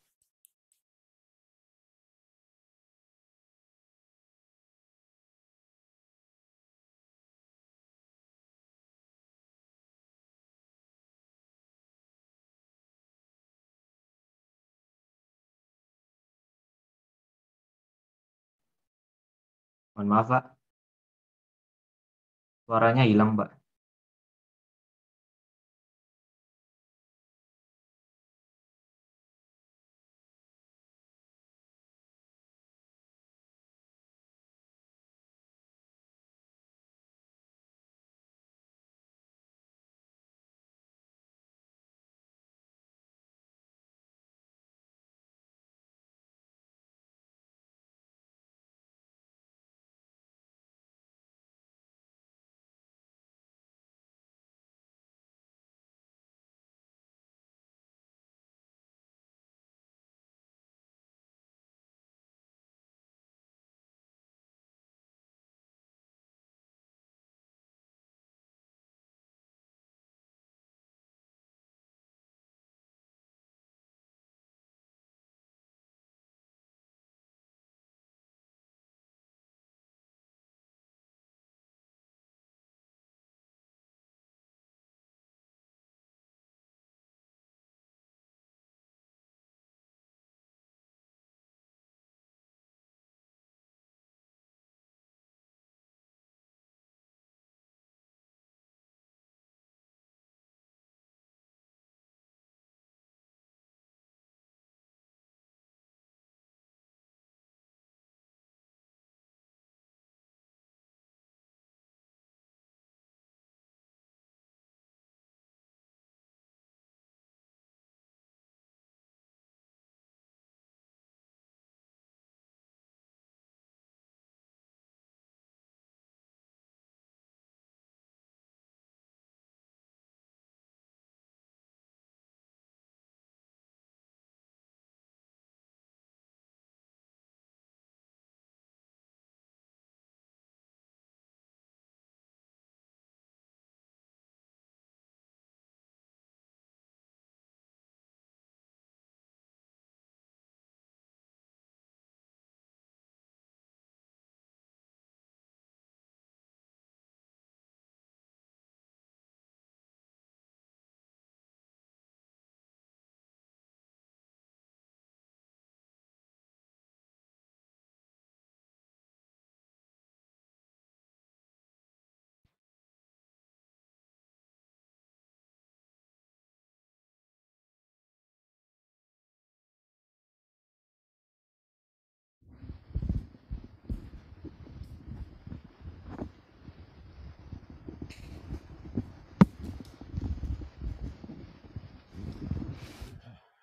Mohon maaf, Pak. Suaranya hilang, Pak.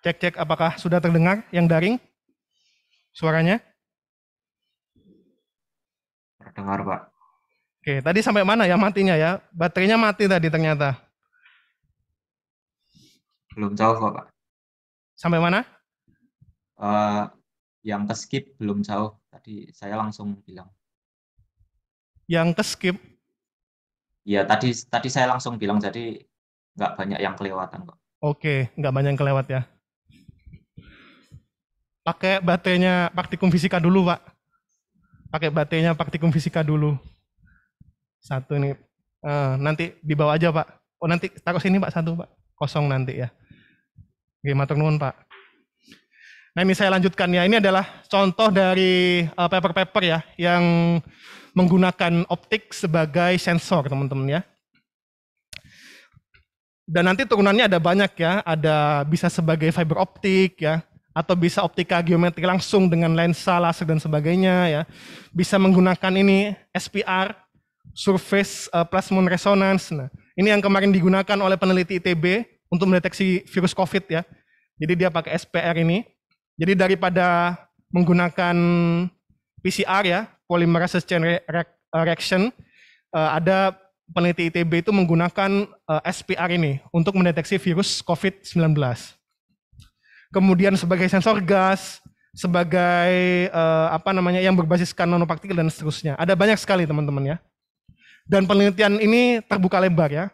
Cek apakah sudah terdengar yang daring suaranya? Terdengar, Pak. Oke, tadi sampai mana ya matinya ya? Baterainya mati tadi ternyata. Belum jauh kok, Pak. Sampai mana? Yang ke skip belum jauh. Tadi saya langsung bilang. Yang ke skip. Ya, tadi saya langsung bilang, jadi nggak banyak yang kelewatan kok. Oke, nggak banyak yang kelewat ya. Pakai baterainya praktikum fisika dulu, Pak. Pakai baterainya praktikum fisika dulu. Satu nih. Nanti dibawa aja, Pak. Oh, nanti taruh sini, Pak, satu, Pak. Kosong nanti ya. Oke, matur nuwun, Pak. Nah ini saya lanjutkan ya, ini adalah contoh dari paper-paper ya yang menggunakan optik sebagai sensor teman-teman ya. Dan nanti turunannya ada banyak ya, ada bisa sebagai fiber optik ya, atau bisa optika geometri langsung dengan lensa, laser dan sebagainya ya. Bisa menggunakan ini SPR, surface plasmon resonance. Nah, ini yang kemarin digunakan oleh peneliti ITB untuk mendeteksi virus COVID ya. Jadi dia pakai SPR ini. Jadi daripada menggunakan PCR ya, polymerase chain reaction, ada peneliti ITB itu menggunakan SPR ini untuk mendeteksi virus COVID-19. Kemudian sebagai sensor gas, sebagai yang berbasiskan nanopartikel dan seterusnya. Ada banyak sekali teman-teman ya. Dan penelitian ini terbuka lebar ya.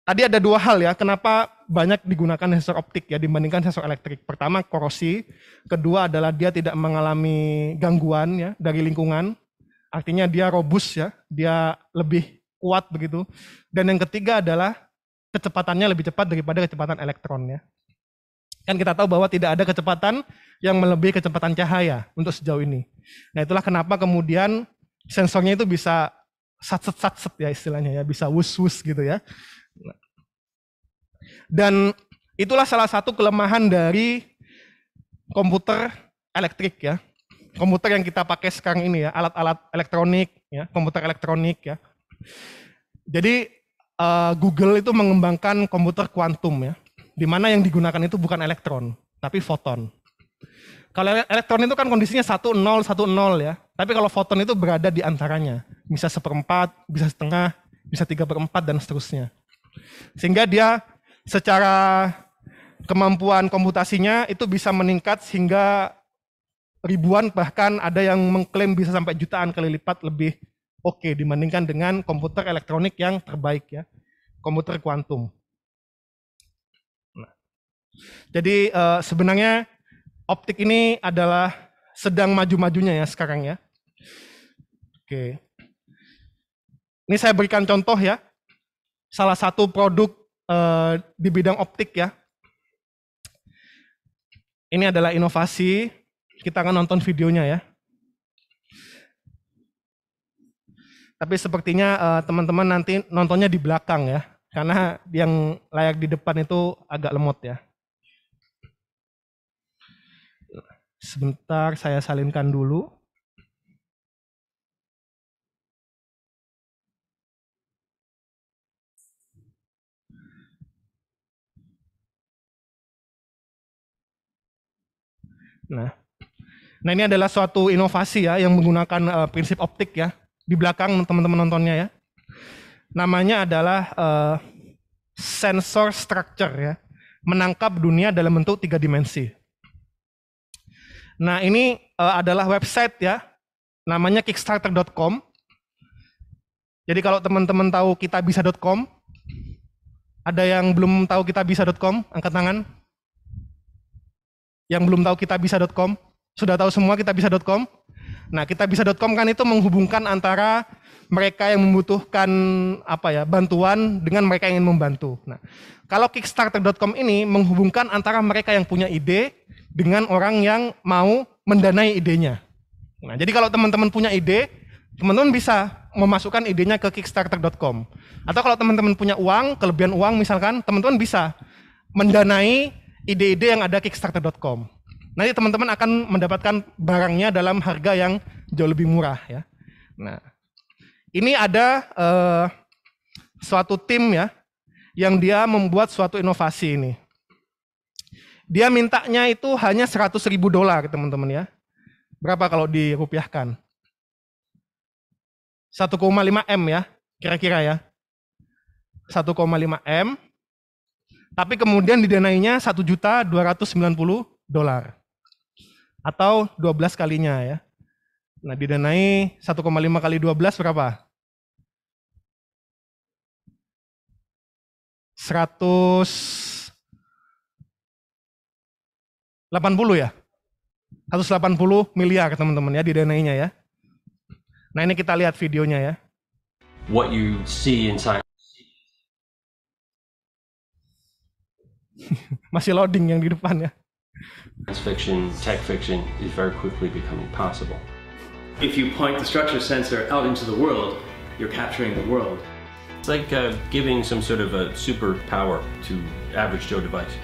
Tadi ada dua hal ya, kenapa banyak digunakan sensor optik ya dibandingkan sensor elektrik. Pertama korosi, kedua adalah dia tidak mengalami gangguan ya dari lingkungan. Artinya dia robust ya, dia lebih kuat begitu. Dan yang ketiga adalah kecepatannya lebih cepat daripada kecepatan elektron ya. Kan kita tahu bahwa tidak ada kecepatan yang melebihi kecepatan cahaya untuk sejauh ini. Nah itulah kenapa kemudian sensornya itu bisa sat-set ya istilahnya ya, bisa wus-wus gitu ya. Dan itulah salah satu kelemahan dari komputer elektrik ya. Komputer yang kita pakai sekarang ini ya, alat-alat elektronik ya, komputer elektronik ya. Jadi Google itu mengembangkan komputer kuantum ya, di mana yang digunakan itu bukan elektron, tapi foton. Kalau elektron itu kan kondisinya 1, 0, 1, 0 ya. Tapi kalau foton itu berada di antaranya. Bisa 1/4, bisa setengah, bisa 3/4 dan seterusnya. Sehingga dia secara kemampuan komputasinya itu bisa meningkat hingga ribuan, bahkan ada yang mengklaim bisa sampai jutaan kali lipat lebih oke dibandingkan dengan komputer elektronik yang terbaik ya, komputer kuantum. Nah, jadi sebenarnya optik ini adalah sedang maju-majunya ya sekarang ya. Oke. Ini saya berikan contoh ya. Salah satu produk di bidang optik ya. Ini adalah inovasi. Kita akan nonton videonya ya. Tapi sepertinya teman-teman nanti nontonnya di belakang ya. Karena yang layar di depan itu agak lemot ya. Sebentar saya salinkan dulu. Nah ini adalah suatu inovasi ya yang menggunakan prinsip optik ya. Di belakang teman-teman nontonnya ya. Namanya adalah sensor structure ya. Menangkap dunia dalam bentuk 3 dimensi. Nah ini adalah website ya. Namanya kickstarter.com. Jadi kalau teman-teman tahu kitabisa.com, ada yang belum tahu kitabisa.com, angkat tangan. Yang belum tahu kitabisa.com, sudah tahu semua kitabisa.com? Nah, kitabisa.com kan itu menghubungkan antara mereka yang membutuhkan bantuan dengan mereka yang ingin membantu. Nah, kalau kickstarter.com ini menghubungkan antara mereka yang punya ide dengan orang yang mau mendanai idenya. Nah, jadi kalau teman-teman punya ide, teman-teman bisa memasukkan idenya ke kickstarter.com. Atau kalau teman-teman punya uang, kelebihan uang misalkan, teman-teman bisa mendanai ide-ide yang ada kickstarter.com. Nanti teman-teman akan mendapatkan barangnya dalam harga yang jauh lebih murah ya. Nah, ini ada suatu tim ya yang dia membuat suatu inovasi ini. Dia mintanya itu hanya $100.000 teman-teman ya. Berapa kalau dirupiahkan? 1,5 M ya, kira-kira ya. 1,5 M. Tapi kemudian didanainya $1.290.000 atau 12 kalinya ya. Nah, didanai 1,5 kali 12 berapa? 180 ya? 180 miliar teman-teman ya didanainya ya. Nah, ini kita lihat videonya ya. What you see inside. Masih loading yang di depan ya. Science fiction, tech fiction is very quickly becoming possible. If you point the structure sensor out into the world, you're capturing the world. It's like giving some sort of a superpower to average Joe devices.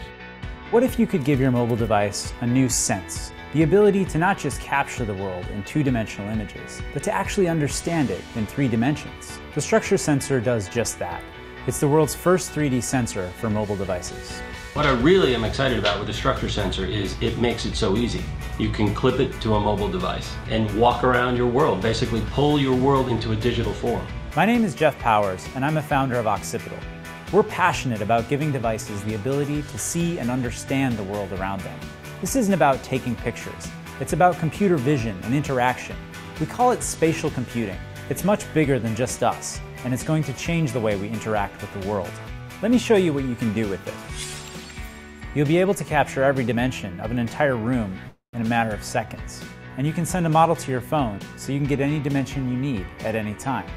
What if you could give your mobile device a new sense? The ability to not just capture the world in two-dimensional images, but to actually understand it in 3 dimensions. The structure sensor does just that. It's the world's first 3D sensor for mobile devices. What I really am excited about with the structure sensor is it makes it so easy. You can clip it to a mobile device and walk around your world, basically pull your world into a digital form. My name is Jeff Powers, and I'm a founder of Occipital. We're passionate about giving devices the ability to see and understand the world around them. This isn't about taking pictures. It's about computer vision and interaction. We call it spatial computing. It's much bigger than just us, and it's going to change the way we interact with the world. Let me show you what you can do with it. You'll be able to capture every dimension of an entire room in a matter of seconds. And you can send a model to your phone so you can get any dimension you need at any time.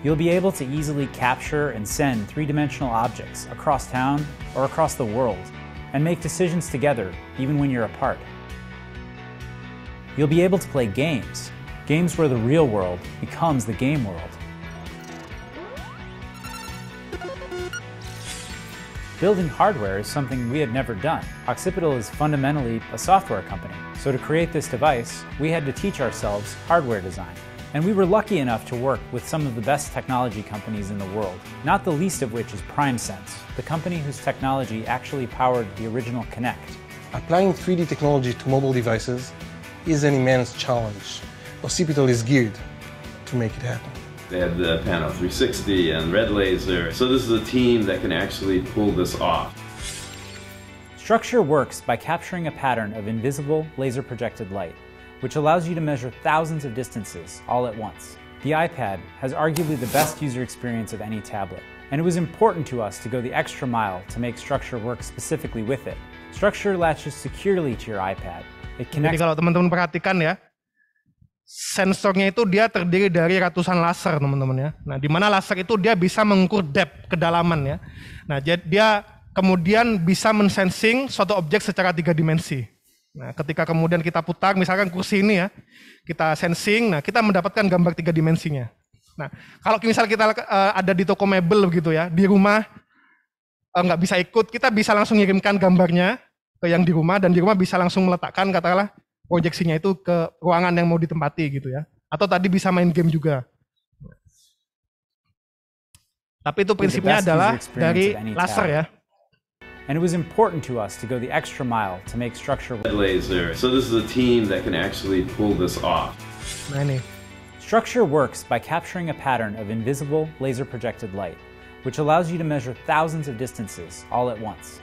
You'll be able to easily capture and send 3-dimensional objects across town or across the world and make decisions together even when you're apart. You'll be able to play games, games where the real world becomes the game world. Building hardware is something we had never done. Occipital is fundamentally a software company, so to create this device, we had to teach ourselves hardware design. And we were lucky enough to work with some of the best technology companies in the world, not the least of which is PrimeSense, the company whose technology actually powered the original Kinect. Applying 3D technology to mobile devices is an immense challenge. Occipital is geared to make it happen. They have the Pano 360 and Red Laser, so this is a team that can actually pull this off. Structure works by capturing a pattern of invisible laser-projected light, which allows you to measure thousands of distances all at once. The iPad has arguably the best user experience of any tablet, and it was important to us to go the extra mile to make Structure work specifically with it. Structure latches securely to your iPad. It Jadi connects. kalau teman-teman perhatikan ya, sensornya itu dia terdiri dari ratusan laser teman-teman ya. Nah, di mana laser itu dia bisa mengukur depth, kedalaman ya. Nah, dia kemudian bisa mensensing suatu objek secara 3 dimensi. Nah, ketika kemudian kita putar, misalkan kursi ini ya, kita sensing, nah kita mendapatkan gambar 3 dimensinya. Nah, kalau misalnya kita ada di toko mebel begitu ya, di rumah nggak bisa ikut, kita bisa langsung ngirimkan gambarnya ke yang di rumah, dan di rumah bisa langsung meletakkan katakanlah proyeksinya itu ke ruangan yang mau ditempati gitu ya. Atau tadi bisa main game juga. Tapi itu prinsipnya adalah dari laser ya. And it was important to us to go the extra mile to make Structure work. Red Laser, so this is a team that can actually pull this off. Nah ini. Structure works by capturing a pattern of invisible laser-projected light, which allows you to measure thousands of distances all at once.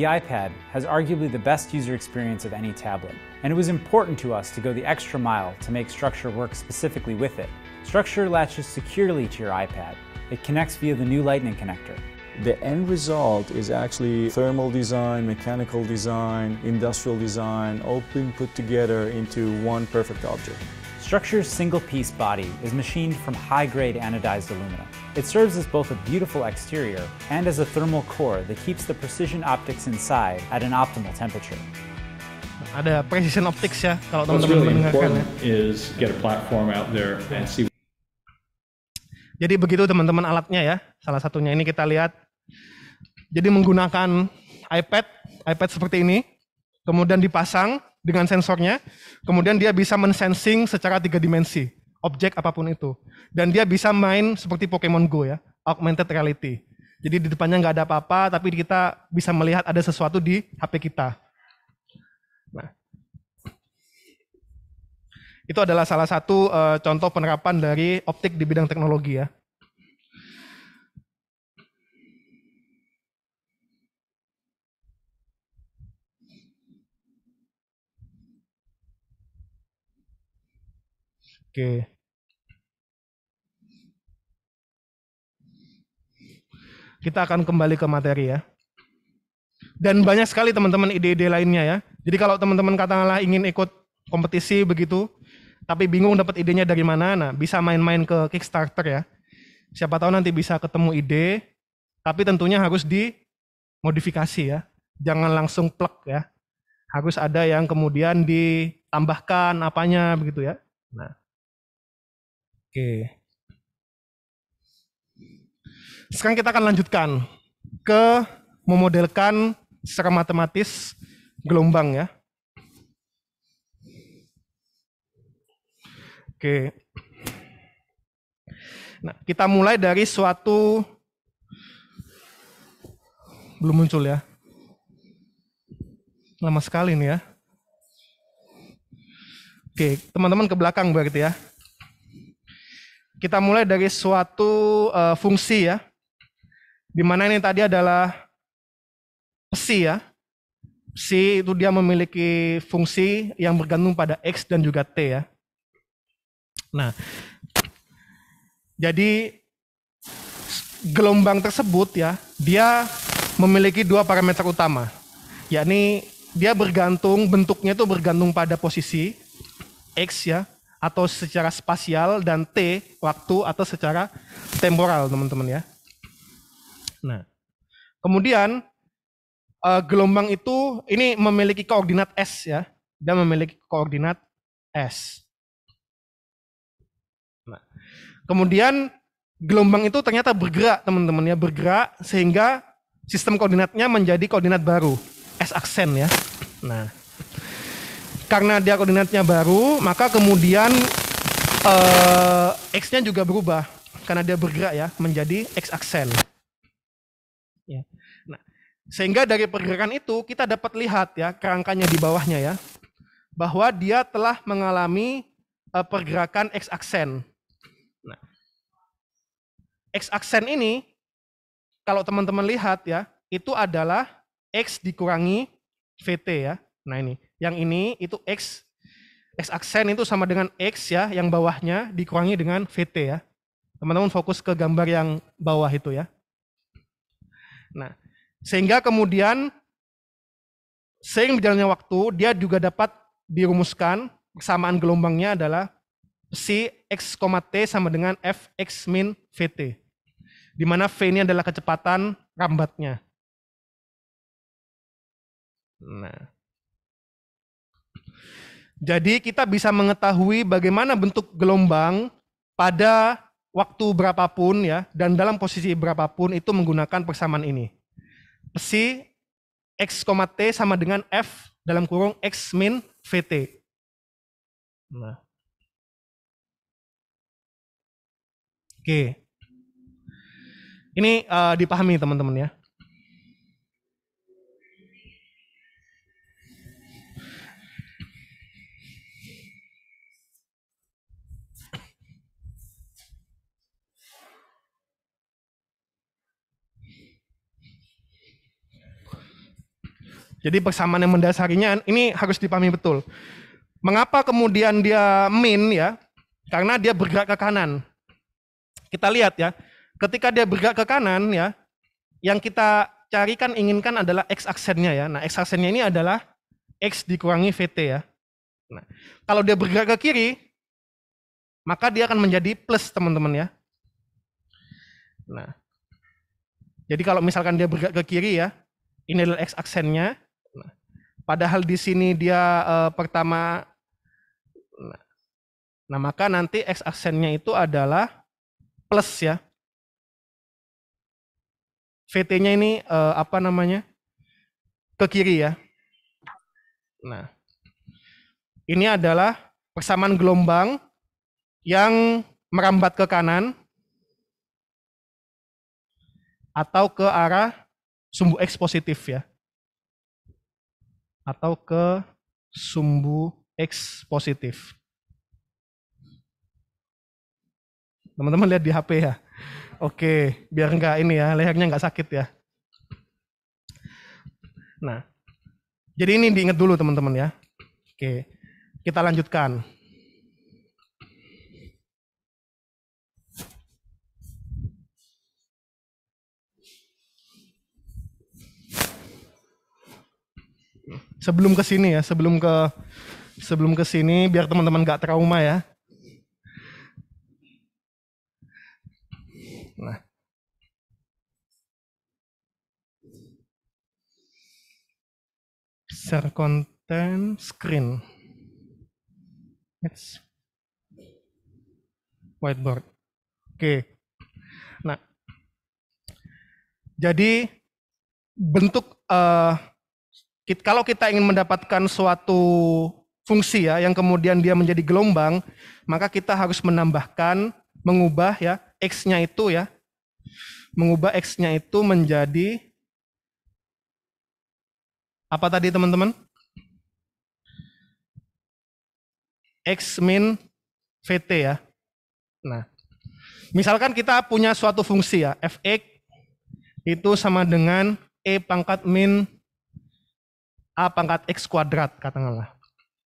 The iPad has arguably the best user experience of any tablet, and it was important to us to go the extra mile to make Structure work specifically with it. Structure latches securely to your iPad. It connects via the new Lightning connector. The end result is actually thermal design, mechanical design, industrial design, all being put together into one perfect object. Structure's single-piece body is machined from high-grade anodized aluminum. It serves as both a beautiful exterior and as a thermal core that keeps the precision optics inside at an optimal temperature. Ada precision optics ya, kalau What's teman-teman really mendengarkan ya. important is get a platform out there and see. Jadi begitu teman-teman alatnya ya, salah satunya ini kita lihat. Jadi menggunakan iPad seperti ini, kemudian dipasang dengan sensornya, kemudian dia bisa mensensing secara 3 dimensi, objek apapun itu. Dan dia bisa main seperti Pokemon Go ya, augmented reality. Jadi di depannya nggak ada apa-apa, tapi kita bisa melihat ada sesuatu di HP kita. Nah, itu adalah salah satu contoh penerapan dari optik di bidang teknologi ya. Oke. Kita akan kembali ke materi ya. Dan banyak sekali teman-teman ide-ide lainnya ya. Jadi kalau teman-teman katakanlah ingin ikut kompetisi begitu, tapi bingung dapat idenya dari mana, nah bisa main-main ke Kickstarter ya. Siapa tahu nanti bisa ketemu ide, tapi tentunya harus modifikasi ya. Jangan langsung plek ya. Harus ada yang kemudian ditambahkan apanya begitu ya. Nah. Oke. Sekarang kita akan lanjutkan ke memodelkan secara matematis gelombang ya. Oke. Nah, kita mulai dari suatu belum muncul ya. Lama sekali nih ya. Oke, teman-teman ke belakang berarti ya. Kita mulai dari suatu fungsi ya. Di mana ini tadi adalah psi ya. Psi itu dia memiliki fungsi yang bergantung pada X dan juga T ya. Nah, jadi gelombang tersebut ya, dia memiliki dua parameter utama. Yakni dia bergantung, bentuknya itu bergantung pada posisi X ya, atau secara spasial, dan T, waktu atau secara temporal teman-teman ya. Nah, kemudian gelombang itu ini memiliki koordinat S ya, dan memiliki koordinat S. Nah, kemudian gelombang itu ternyata bergerak teman-teman ya, bergerak sehingga sistem koordinatnya menjadi koordinat baru, S aksen ya. Nah, karena dia koordinatnya baru, maka kemudian X-nya juga berubah karena dia bergerak ya, menjadi X aksen. Ya. Nah, sehingga dari pergerakan itu kita dapat lihat ya, kerangkanya di bawahnya ya, bahwa dia telah mengalami pergerakan X aksen. Nah, X aksen ini kalau teman-teman lihat ya, itu adalah X dikurangi VT ya. Nah ini, yang ini itu X aksen itu sama dengan X ya, yang bawahnya dikurangi dengan VT ya. Teman-teman fokus ke gambar yang bawah itu ya. Nah, sehingga kemudian seiring berjalannya waktu, dia juga dapat dirumuskan, kesamaan gelombangnya adalah psi X, T sama dengan Fx min VT. Di mana V ini adalah kecepatan rambatnya. Nah, jadi kita bisa mengetahui bagaimana bentuk gelombang pada waktu berapapun ya, dan dalam posisi berapapun itu menggunakan persamaan ini. Psi X, T sama dengan F dalam kurung X min VT. Nah. Oke. Ini dipahami teman-teman ya. Jadi persamaan yang mendasarinya ini harus dipahami betul. Mengapa kemudian dia min ya? Karena dia bergerak ke kanan. Kita lihat ya, ketika dia bergerak ke kanan ya, yang kita carikan inginkan adalah X aksennya ya. Nah, X aksennya ini adalah X dikurangi VT ya. Nah, kalau dia bergerak ke kiri, maka dia akan menjadi plus teman-teman ya. Nah, jadi kalau misalkan dia bergerak ke kiri ya, ini adalah X aksennya. Nah, padahal di sini dia pertama, nah maka nanti X aksennya itu adalah plus ya. VT-nya ini apa namanya? Ke kiri ya. Nah, ini adalah persamaan gelombang yang merambat ke kanan atau ke arah sumbu X positif ya. Atau ke sumbu X positif. Teman-teman lihat di HP ya. Oke, biar enggak ini ya, lehernya enggak sakit ya. Nah, jadi ini diingat dulu teman-teman ya. Oke, kita lanjutkan. Sebelum ke sini ya, sebelum ke sini biar teman-teman enggak trauma ya. Nah, Share content screen. It's whiteboard. Oke. Nah, jadi bentuk kalau kita ingin mendapatkan suatu fungsi ya yang kemudian dia menjadi gelombang, maka kita harus mengubah ya x-nya itu ya. Mengubah x-nya itu menjadi apa tadi teman-teman? X min VT ya. Nah, misalkan kita punya suatu fungsi ya, fx itu sama dengan e pangkat min a pangkat x kuadrat katakanlah.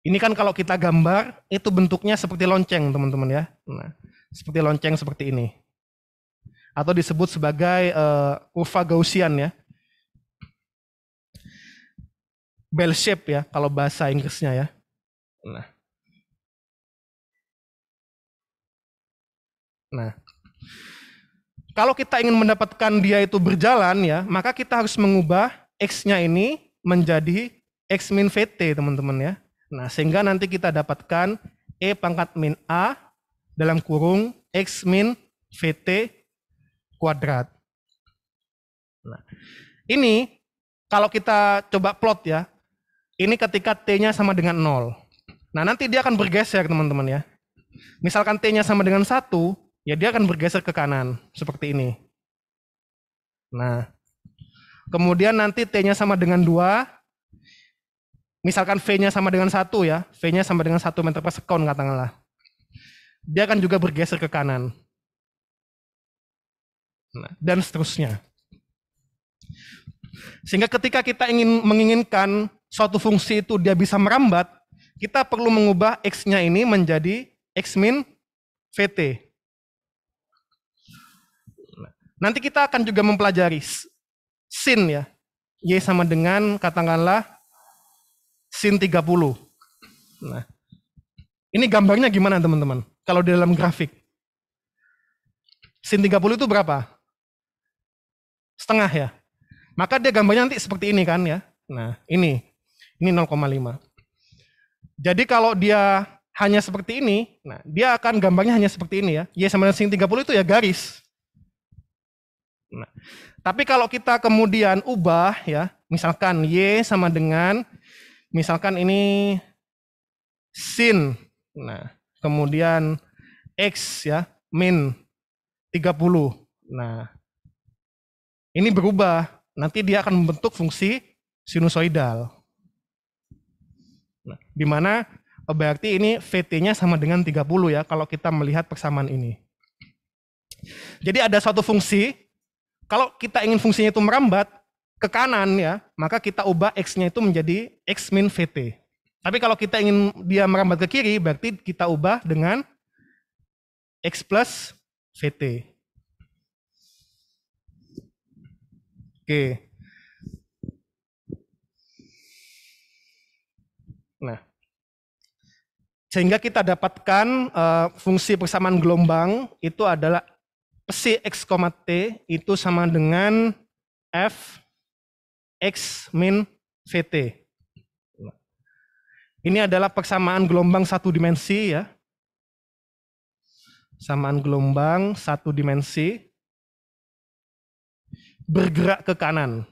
Ini kan kalau kita gambar itu bentuknya seperti lonceng teman-teman ya. Nah, seperti lonceng seperti ini. Atau disebut sebagai kurva Gaussian ya. Bell shape ya kalau bahasa Inggrisnya ya. Nah, kalau kita ingin mendapatkan dia itu berjalan ya, maka kita harus mengubah x-nya ini menjadi x min VT teman-teman ya. Nah, sehingga nanti kita dapatkan e pangkat min a dalam kurung x min VT kuadrat. Nah, ini kalau kita coba plot ya, ini ketika t-nya sama dengan 0. Nah, nanti dia akan bergeser teman-teman ya. Misalkan t-nya sama dengan 1, ya dia akan bergeser ke kanan seperti ini. Nah, kemudian nanti t-nya sama dengan 2. Misalkan v-nya sama dengan 1 ya, v-nya sama dengan 1 meter per sekon katakanlah. Dia akan juga bergeser ke kanan. Nah, dan seterusnya. Sehingga ketika kita menginginkan suatu fungsi itu dia bisa merambat, kita perlu mengubah x-nya ini menjadi x min VT. Nanti kita akan juga mempelajari sin ya. Y sama dengan katakanlah sin 30. Nah, ini gambarnya gimana teman-teman? Kalau di dalam grafik. Sin 30 itu berapa? Setengah ya. Maka dia gambarnya nanti seperti ini kan ya. Nah, ini 0,5. Jadi kalau dia hanya seperti ini, nah dia akan gambarnya hanya seperti ini ya. Y sama dengan sin 30 itu ya garis. Nah, tapi kalau kita kemudian ubah ya, misalkan Y sama dengan, misalkan ini sin, nah kemudian X ya, min 30. Nah, ini berubah, nanti dia akan membentuk fungsi sinusoidal. Nah, di mana berarti ini VT-nya sama dengan 30 ya, kalau kita melihat persamaan ini. Jadi ada suatu fungsi, kalau kita ingin fungsinya itu merambat ke kanan ya, maka kita ubah x-nya itu menjadi x min VT. Tapi kalau kita ingin dia merambat ke kiri, berarti kita ubah dengan x plus VT. Oke. Nah, sehingga kita dapatkan fungsi persamaan gelombang itu adalah psi x, t itu sama dengan f x min VT. Ini adalah persamaan gelombang satu dimensi ya. Samaan gelombang satu dimensi bergerak ke kanan.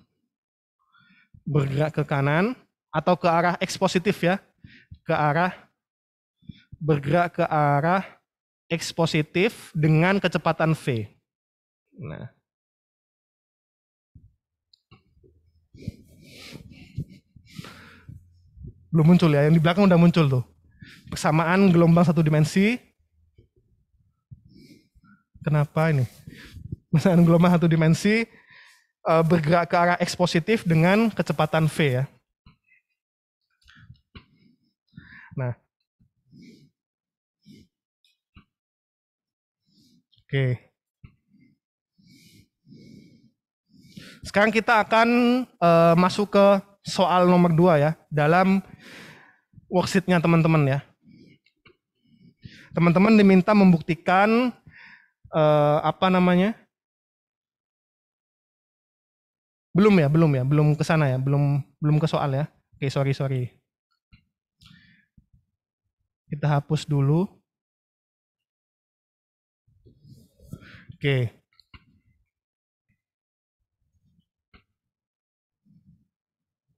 Bergerak ke kanan atau ke arah x positif ya. Bergerak ke arah x positif dengan kecepatan v. Nah, belum muncul ya, yang di belakang udah muncul tuh. Persamaan gelombang satu dimensi. Kenapa ini? Persamaan gelombang satu dimensi bergerak ke arah x positif dengan kecepatan v ya. Nah, oke. Sekarang kita akan masuk ke soal nomor 2 ya, dalam worksheet-nya teman-teman ya. Teman-teman diminta membuktikan belum ke sana ya, belum ke soal ya. Oke, sorry. Kita hapus dulu. Oke.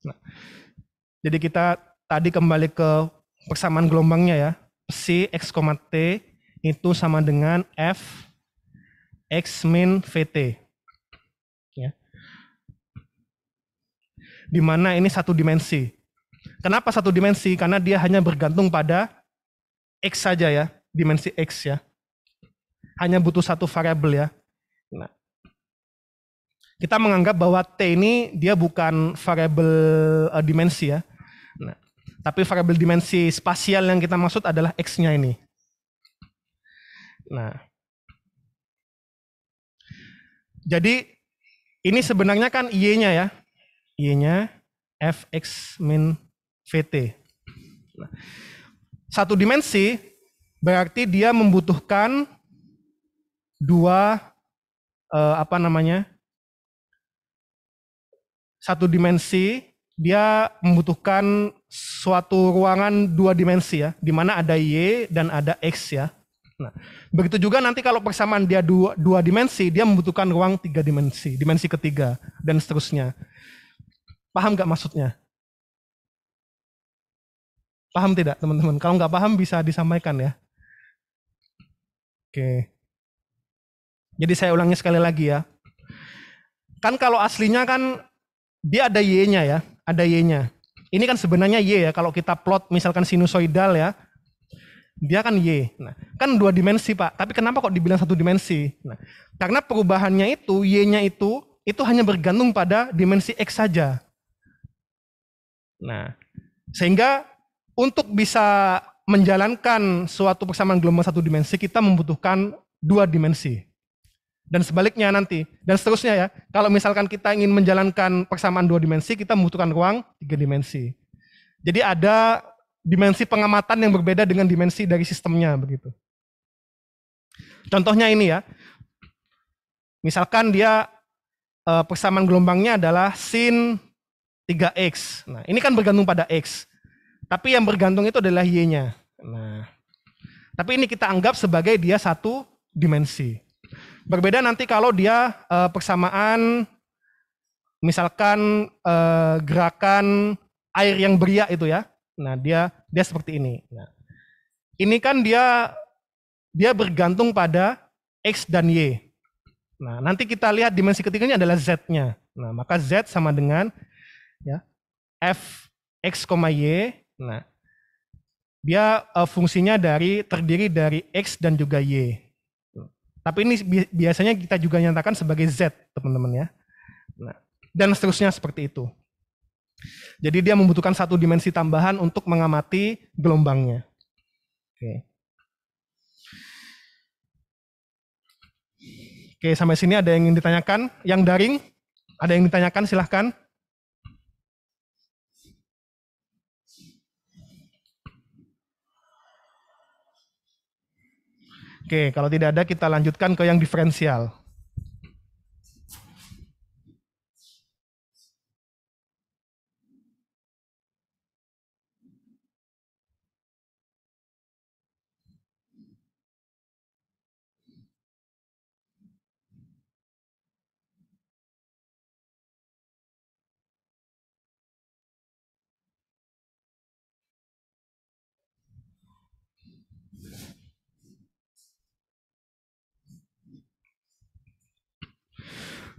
Nah, jadi kita tadi kembali ke persamaan gelombangnya ya. Psi X, T itu sama dengan F X min VT. Ya. Di mana ini satu dimensi. Kenapa satu dimensi? Karena dia hanya bergantung pada X saja ya, dimensi X ya. Hanya butuh satu variabel ya. Nah, kita menganggap bahwa T ini dia bukan variabel dimensi ya. Nah, tapi variabel dimensi spasial yang kita maksud adalah X-nya ini. Nah, jadi ini sebenarnya kan Y-nya ya. Y-nya Fx min Vt. Nah, satu dimensi berarti dia membutuhkan satu dimensi dia membutuhkan suatu ruangan dua dimensi ya, di mana ada Y dan ada X ya. Nah, begitu juga nanti kalau persamaan dia dua dimensi, dia membutuhkan ruang tiga dimensi, dimensi ketiga, dan seterusnya. Paham nggak maksudnya? Paham tidak teman-teman? Kalau nggak paham bisa disampaikan ya. Oke. Jadi saya ulangi sekali lagi ya. Kan kalau aslinya kan dia ada Y-nya ya, ada Y-nya. Ini kan sebenarnya Y ya, kalau kita plot misalkan sinusoidal ya, dia kan Y. Nah, kan dua dimensi Pak, tapi kenapa kok dibilang satu dimensi? Nah, karena perubahannya itu, Y-nya itu hanya bergantung pada dimensi X saja. Nah, sehingga untuk bisa menjalankan suatu persamaan gelombang satu dimensi, kita membutuhkan dua dimensi. Dan sebaliknya nanti, dan seterusnya ya. Kalau misalkan kita ingin menjalankan persamaan dua dimensi, kita membutuhkan ruang tiga dimensi. Jadi ada dimensi pengamatan yang berbeda dengan dimensi dari sistemnya begitu. Contohnya ini ya. Misalkan dia persamaan gelombangnya adalah sin 3x. Nah, ini kan bergantung pada x. Tapi yang bergantung itu adalah y-nya. Nah, tapi ini kita anggap sebagai dia satu dimensi. Berbeda nanti kalau dia persamaan misalkan gerakan air yang beriak itu ya. Nah, dia seperti ini. Nah, ini kan dia bergantung pada x dan y. Nah, nanti kita lihat dimensi ketiganya adalah z-nya. Nah, maka z sama dengan ya f x, y. Nah, dia fungsinya terdiri dari x dan juga y. Tapi ini biasanya kita juga nyatakan sebagai z, teman-teman ya. Nah, dan seterusnya seperti itu. Jadi dia membutuhkan satu dimensi tambahan untuk mengamati gelombangnya. Oke, sampai sini ada yang ingin ditanyakan? Yang daring, ada yang ditanyakan silahkan. Oke, kalau tidak ada kita lanjutkan ke yang diferensial.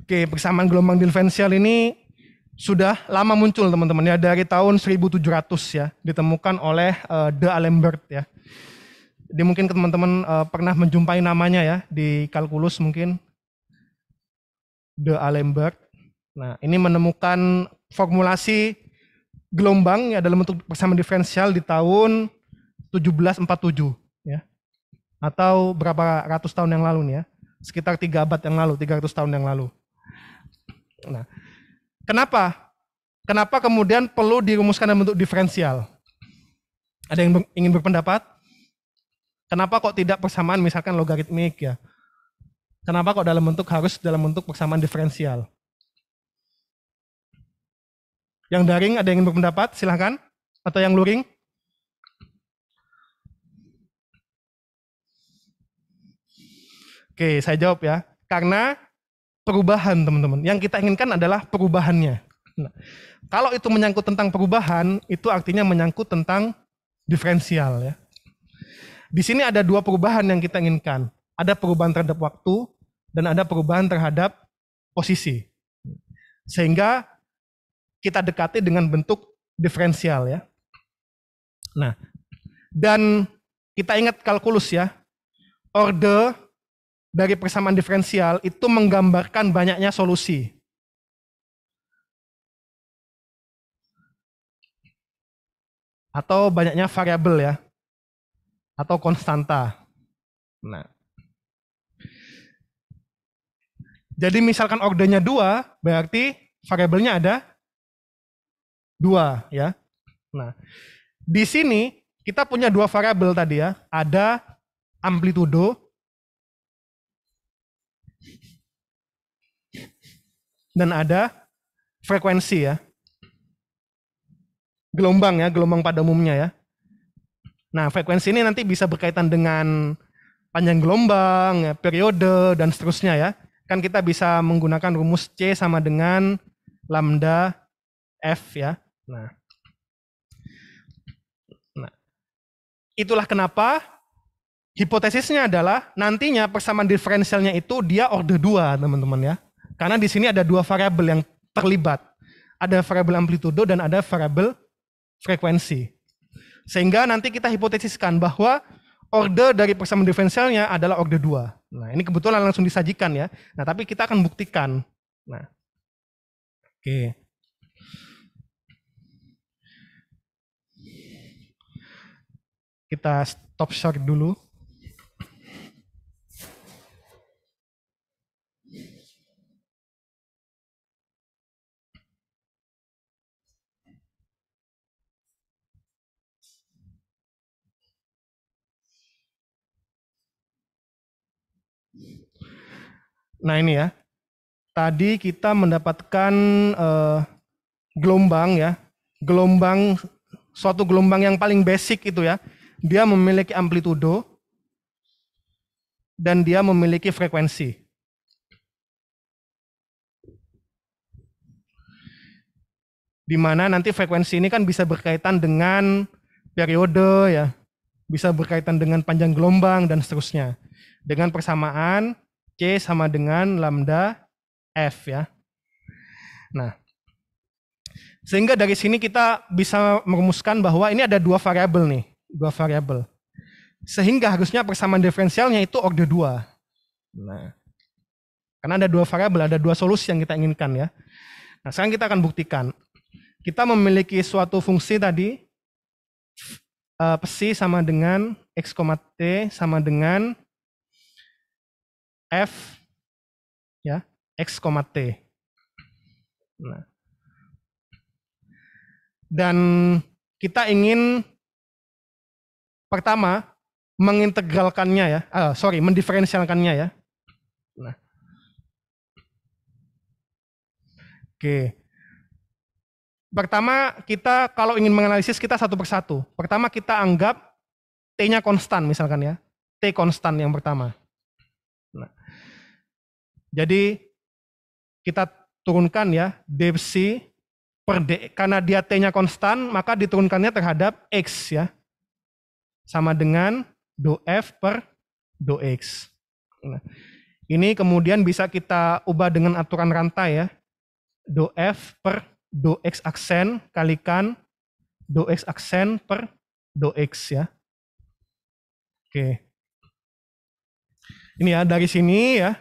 Oke, persamaan gelombang diferensial ini sudah lama muncul teman-teman ya, dari tahun 1700 ya, ditemukan oleh D'Alembert ya. Jadi mungkin teman-teman pernah menjumpai namanya ya di kalkulus mungkin, D'Alembert. Nah, ini menemukan formulasi gelombang ya dalam bentuk persamaan diferensial di tahun 1747 ya. Atau berapa ratus tahun yang lalu nih ya. Sekitar 3 abad yang lalu, 300 tahun yang lalu. Nah, kenapa kemudian perlu dirumuskan dalam bentuk diferensial? Ada yang ingin berpendapat? Kenapa kok tidak persamaan misalkan logaritmik ya? Kenapa kok harus dalam bentuk persamaan diferensial? Yang daring ada yang ingin berpendapat? Silahkan. Atau yang luring? Oke, saya jawab ya. Karena perubahan, teman-teman. Yang kita inginkan adalah perubahannya. Nah, kalau itu menyangkut tentang perubahan, itu artinya menyangkut tentang diferensial ya. Di sini ada dua perubahan yang kita inginkan. Ada perubahan terhadap waktu dan ada perubahan terhadap posisi. Sehingga kita dekati dengan bentuk diferensial ya. Nah, dan kita ingat kalkulus ya. Orde dari persamaan diferensial itu menggambarkan banyaknya solusi. Atau banyaknya variabel ya. Atau konstanta. Nah. Jadi misalkan ordenya 2, berarti variabelnya ada 2 ya. Nah, di sini kita punya 2 variabel tadi ya. Ada amplitudo dan ada frekuensi ya. Gelombang ya, gelombang pada umumnya ya. Nah, frekuensi ini nanti bisa berkaitan dengan panjang gelombang, ya, periode, dan seterusnya ya. Kan kita bisa menggunakan rumus C sama dengan lambda F ya. Nah, itulah kenapa hipotesisnya adalah nantinya persamaan diferensialnya itu dia orde 2, teman-teman ya. Karena di sini ada 2 variabel yang terlibat. Ada variabel amplitudo dan ada variabel frekuensi. Sehingga nanti kita hipotesiskan bahwa orde dari persamaan diferensialnya adalah orde 2. Nah, ini kebetulan langsung disajikan ya. Nah, tapi kita akan buktikan. Nah, oke. Kita stop share dulu. Nah ini ya, tadi kita mendapatkan gelombang ya, suatu gelombang yang paling basic itu ya, dia memiliki amplitudo dan dia memiliki frekuensi. Di mana nanti frekuensi ini kan bisa berkaitan dengan periode ya, bisa berkaitan dengan panjang gelombang dan seterusnya. Dengan persamaan C sama dengan lambda F ya. Nah, sehingga dari sini kita bisa merumuskan bahwa ini ada 2 variabel nih, 2 variabel. Sehingga harusnya persamaan diferensialnya itu orde 2. Nah, karena ada 2 variabel, ada 2 solusi yang kita inginkan ya. Nah, sekarang kita akan buktikan. Kita memiliki suatu fungsi tadi, psi sama dengan x, t sama dengan f ya, x, t. Nah. Dan kita ingin pertama mengintegralkannya ya, mendiferensialkannya ya. Nah. Oke. Pertama kita kalau ingin menganalisis kita satu persatu. Pertama kita anggap T-nya konstan misalkan ya. T konstan yang pertama. Nah, jadi kita turunkan ya d psi per d, karena dia T-nya konstan maka diturunkannya terhadap X ya. Sama dengan do F per do X. Nah, ini kemudian bisa kita ubah dengan aturan rantai ya. Do F per do X aksen kalikan do X aksen per do X ya. Oke. Ini ya, dari sini ya,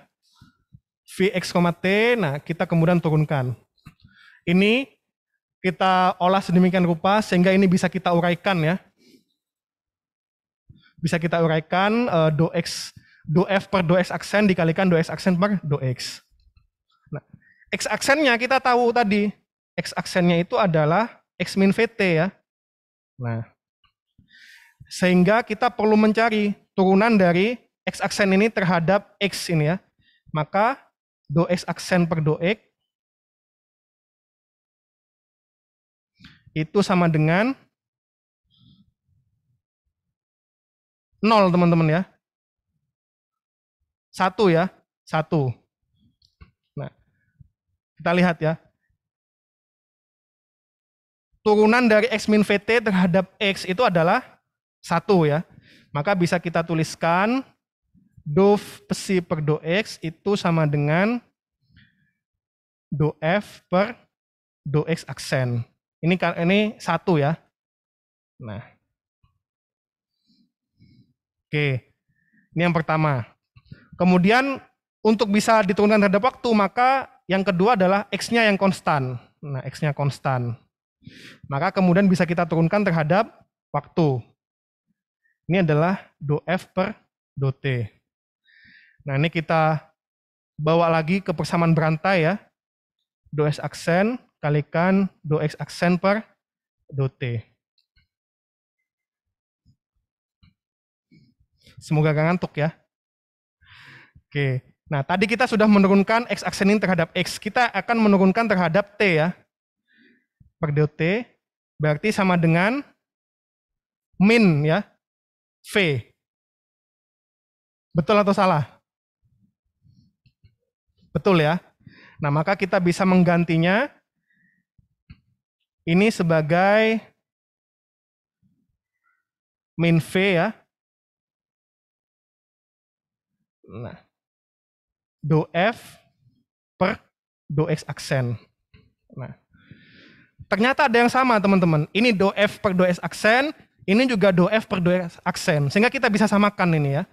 Vx, T, nah kita kemudian turunkan. Ini kita olah sedemikian rupa sehingga ini bisa kita uraikan ya. Bisa kita uraikan do F per do X aksen dikalikan do X aksen per do X. Nah, X aksennya kita tahu tadi, X aksennya itu adalah X min Vt ya. Nah, sehingga kita perlu mencari turunan dari X aksen ini terhadap X ini ya. Maka do X aksen per do X itu sama dengan 0 teman-teman ya. 1 ya, 1. Nah, kita lihat ya. Turunan dari X min VT terhadap X itu adalah 1 ya. Maka bisa kita tuliskan do psi per do X itu sama dengan do F per do X aksen. Ini 1 ya. Nah. Oke. Ini yang pertama. Kemudian untuk bisa diturunkan terhadap waktu, maka yang kedua adalah X-nya yang konstan. Nah, X-nya konstan. Maka kemudian bisa kita turunkan terhadap waktu. Ini adalah do F per do T. Nah, ini kita bawa lagi ke persamaan berantai ya. Do S aksen kalikan do X aksen per do T. Semoga gak ngantuk ya. Oke. Nah, tadi kita sudah menurunkan X aksen ini terhadap X. Kita akan menurunkan terhadap T ya. Per do T berarti sama dengan min ya. V. Betul atau salah? Betul ya. Nah, maka kita bisa menggantinya ini sebagai min V ya. Nah, do F per do X aksen. Nah, ternyata ada yang sama teman-teman. Ini do F per do X aksen, ini juga do F per do X aksen. Sehingga kita bisa samakan ini ya.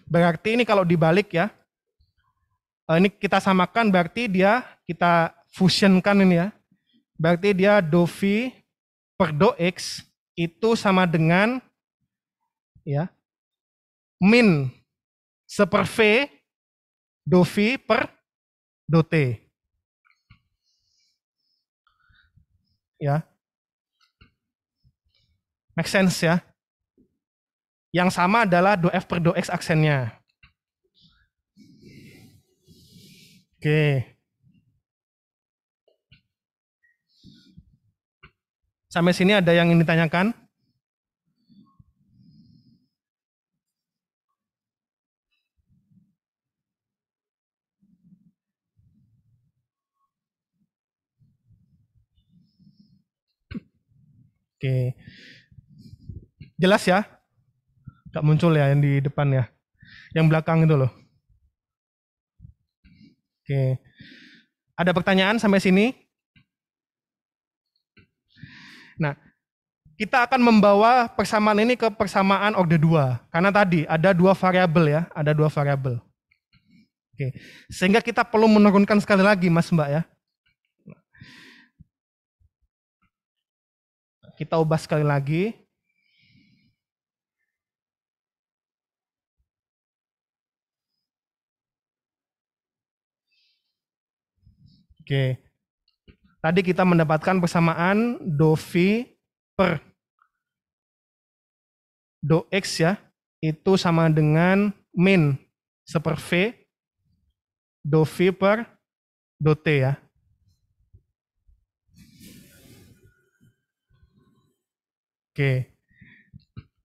Berarti ini kalau dibalik ya. Ini kita samakan berarti dia kita fusionkan ini ya. Berarti dia do V per do X itu sama dengan ya min seper V do V per do T. Ya. Make sense ya. Yang sama adalah do F per do X aksennya. Oke. Sampai sini ada yang ingin ditanyakan? Oke. Jelas ya? Gak muncul ya yang di depan ya. Yang belakang itu loh. Oke. Ada pertanyaan sampai sini? Nah, kita akan membawa persamaan ini ke persamaan orde 2. Karena tadi ada 2 variabel ya, ada 2 variabel. Oke. Sehingga kita perlu menurunkan sekali lagi Mas Mbak ya. Kita ubah sekali lagi. Oke. Tadi kita mendapatkan persamaan do V per do X ya. Itu sama dengan min seper V do V per do T ya. Oke.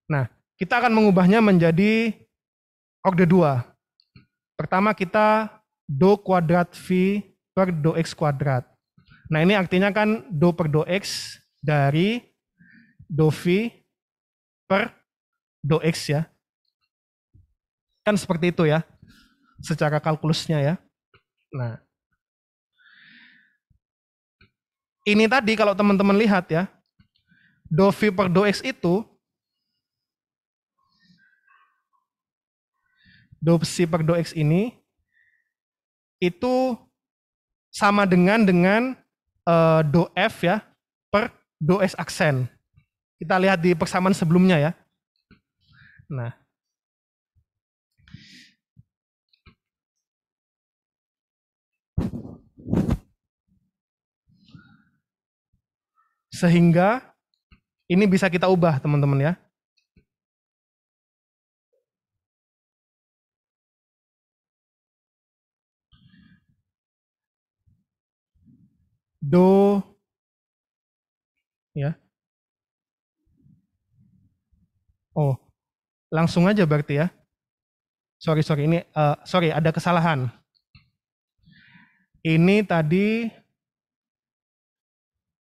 Nah, kita akan mengubahnya menjadi orde 2. Pertama kita do kuadrat V per do X kuadrat. Nah, ini artinya kan do per do X dari do V per do X ya. Kan seperti itu ya, secara kalkulusnya ya. Nah, ini tadi kalau teman-teman lihat ya, do V per do X itu, do psi per do X ini, itu sama dengan do F ya, per do X aksen. Kita lihat di persamaan sebelumnya ya. Nah, sehingga ini bisa kita ubah teman-teman ya. Do ya Oh, langsung aja berarti ya. Sorry, ini ada kesalahan. Ini tadi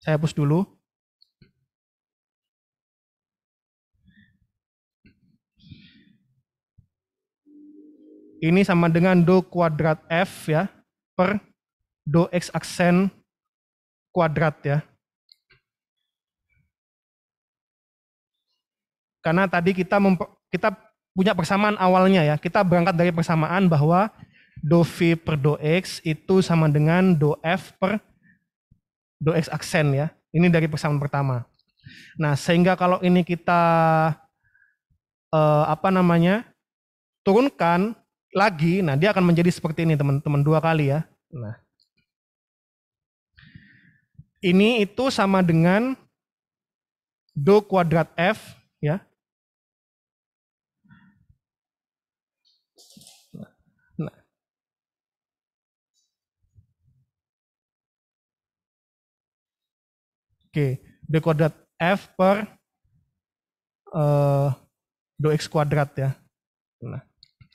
saya hapus dulu. Ini sama dengan do kuadrat F ya, per do X aksen kuadrat ya. Karena tadi kita punya persamaan awalnya ya. Kita berangkat dari persamaan bahwa do V per do X itu sama dengan do F per do X aksen ya. Ini dari persamaan pertama. Nah, sehingga kalau ini kita turunkan lagi, nah dia akan menjadi seperti ini teman-teman, 2 kali ya. Nah, ini itu sama dengan do kuadrat F ya. Nah, oke, do kuadrat F per do X kuadrat ya. Nah,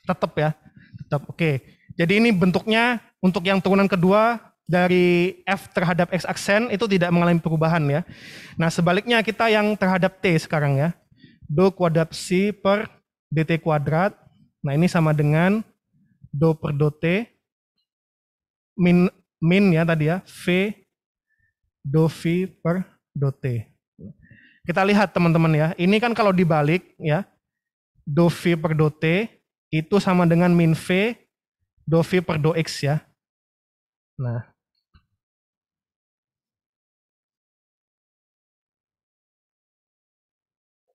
tetap ya. Tetap. Oke. Jadi ini bentuknya untuk yang turunan kedua dari F terhadap X aksen itu tidak mengalami perubahan ya. Nah, sebaliknya kita yang terhadap T sekarang ya. Do kuadrat C per dt kuadrat. Nah, ini sama dengan do per do T min ya tadi ya, V do V per do T. Kita lihat teman-teman ya. Ini kan kalau dibalik ya, do V per do T itu sama dengan min V do V per do X ya. Nah.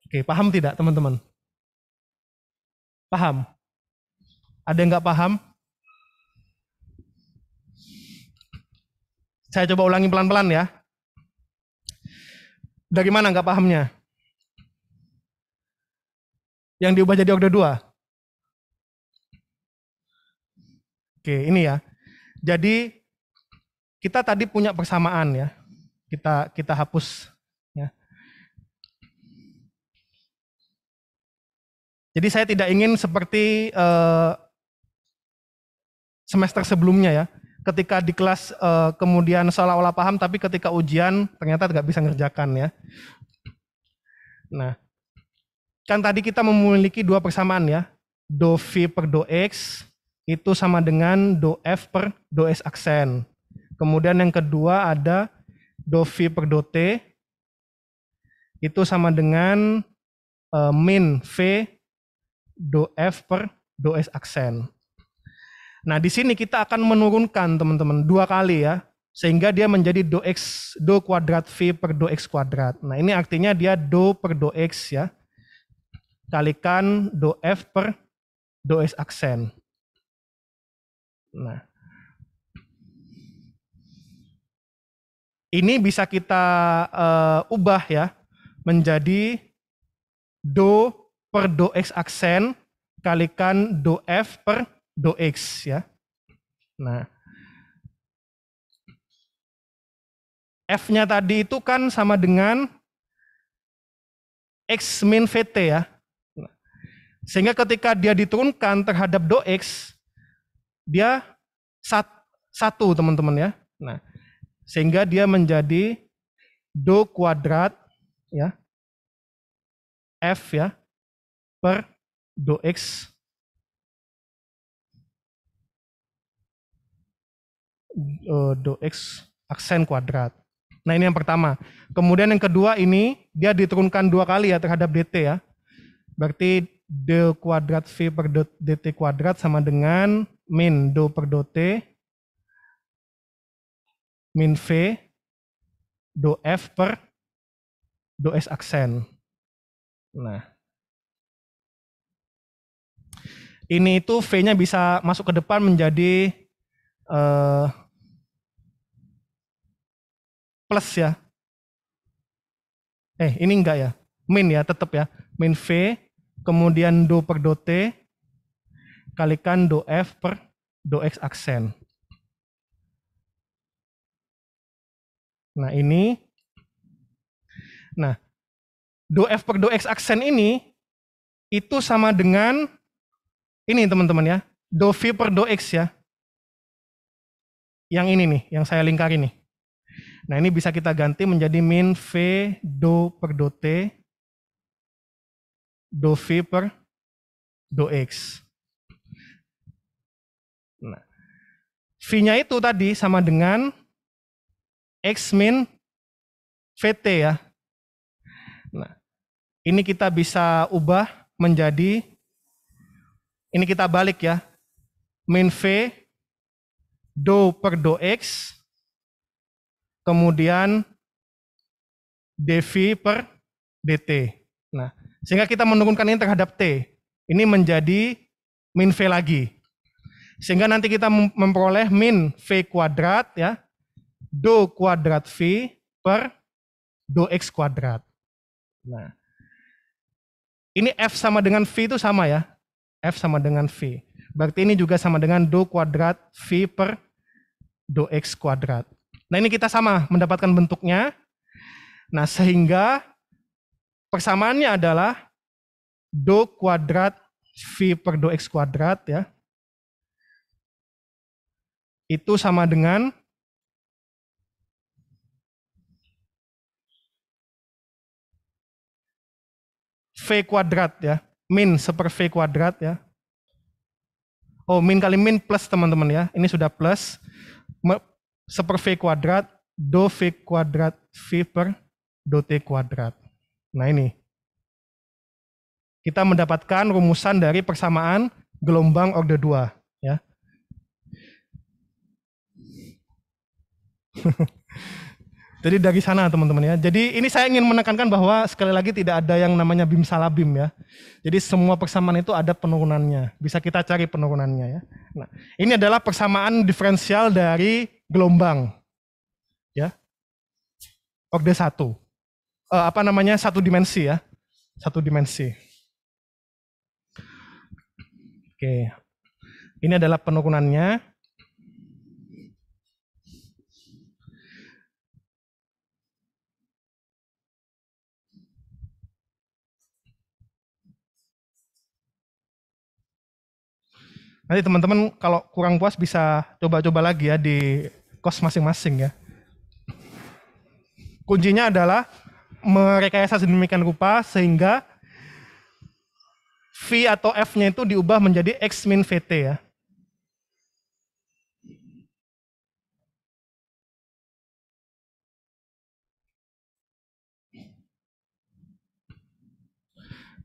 Oke, paham tidak teman-teman? Paham? Ada yang nggak paham? Saya coba ulangi pelan-pelan ya. Dari mana nggak pahamnya? Yang diubah jadi order 2? Oke, ini ya. Jadi kita tadi punya persamaan ya. Kita hapus ya. Jadi saya tidak ingin seperti semester sebelumnya ya. Ketika di kelas kemudian seolah-olah paham, tapi ketika ujian ternyata nggak bisa ngerjakan ya. Nah, kan tadi kita memiliki 2 persamaan ya. Do V per do X itu sama dengan do F per do S aksen. Kemudian yang kedua ada do V per do T itu sama dengan min V do F per do S aksen. Nah, di sini kita akan menurunkan teman-teman 2 kali ya, sehingga dia menjadi do kuadrat V per do X kuadrat. Nah, ini artinya dia do per do X ya, kalikan do F per do S aksen. Nah, ini bisa kita ubah ya, menjadi do per do X aksen kalikan do F per do X ya. Nah, F-nya tadi itu kan sama dengan X min VT ya. Sehingga ketika dia diturunkan terhadap do X, dia 1 teman-teman ya. Nah, sehingga dia menjadi do kuadrat ya, F ya, per do X do X aksen kuadrat. Nah, ini yang pertama. Kemudian yang kedua ini dia diturunkan 2 kali ya terhadap dt ya. Berarti do kuadrat V per do dt kuadrat sama dengan min do per do T min V do F per do S aksen. Nah, ini itu V-nya bisa masuk ke depan menjadi plus ya. Ini enggak ya. Min ya, tetap ya. Min V, kemudian do per do T, kalikan do F per do X aksen. Nah, ini. Nah, do F per do X aksen ini itu sama dengan ini teman-teman ya, do V per do X ya. Yang ini nih, yang saya lingkari nih. Nah ini bisa kita ganti menjadi min V do per do T, do V per do X. Nah, V-nya itu tadi sama dengan X min VT ya. Nah, ini kita bisa ubah menjadi, ini kita balik ya, min V do per do X, kemudian dV per dt. Nah, sehingga kita menurunkan ini terhadap T. Ini menjadi min V lagi. Sehingga nanti kita memperoleh min V kuadrat ya, do kuadrat V per do X kuadrat. Nah, ini F sama dengan V itu sama ya. F sama dengan V. Berarti ini juga sama dengan do kuadrat V per do X kuadrat. Nah ini kita sama mendapatkan bentuknya. Nah sehingga persamaannya adalah do kuadrat V per do X kuadrat ya. Itu sama dengan V kuadrat ya, min seper V kuadrat ya. Oh, min kali min plus teman-teman ya, ini sudah plus. Seper V kuadrat, do V kuadrat V per do T kuadrat. Nah ini. Kita mendapatkan rumusan dari persamaan gelombang orde 2 ya. Jadi dari sana teman-teman ya. Jadi ini saya ingin menekankan bahwa sekali lagi tidak ada yang namanya bim salah bim ya. Jadi semua persamaan itu ada penurunannya. Bisa kita cari penurunannya ya. Nah, ini adalah persamaan diferensial dari gelombang. Ya. Orde 1. Satu dimensi ya. Satu dimensi. Oke. Ini adalah penurunannya. Nanti teman-teman kalau kurang puas bisa coba-coba lagi ya di kos masing-masing ya. Kuncinya adalah merekayasa sedemikian rupa sehingga V atau F-nya itu diubah menjadi X min VT ya.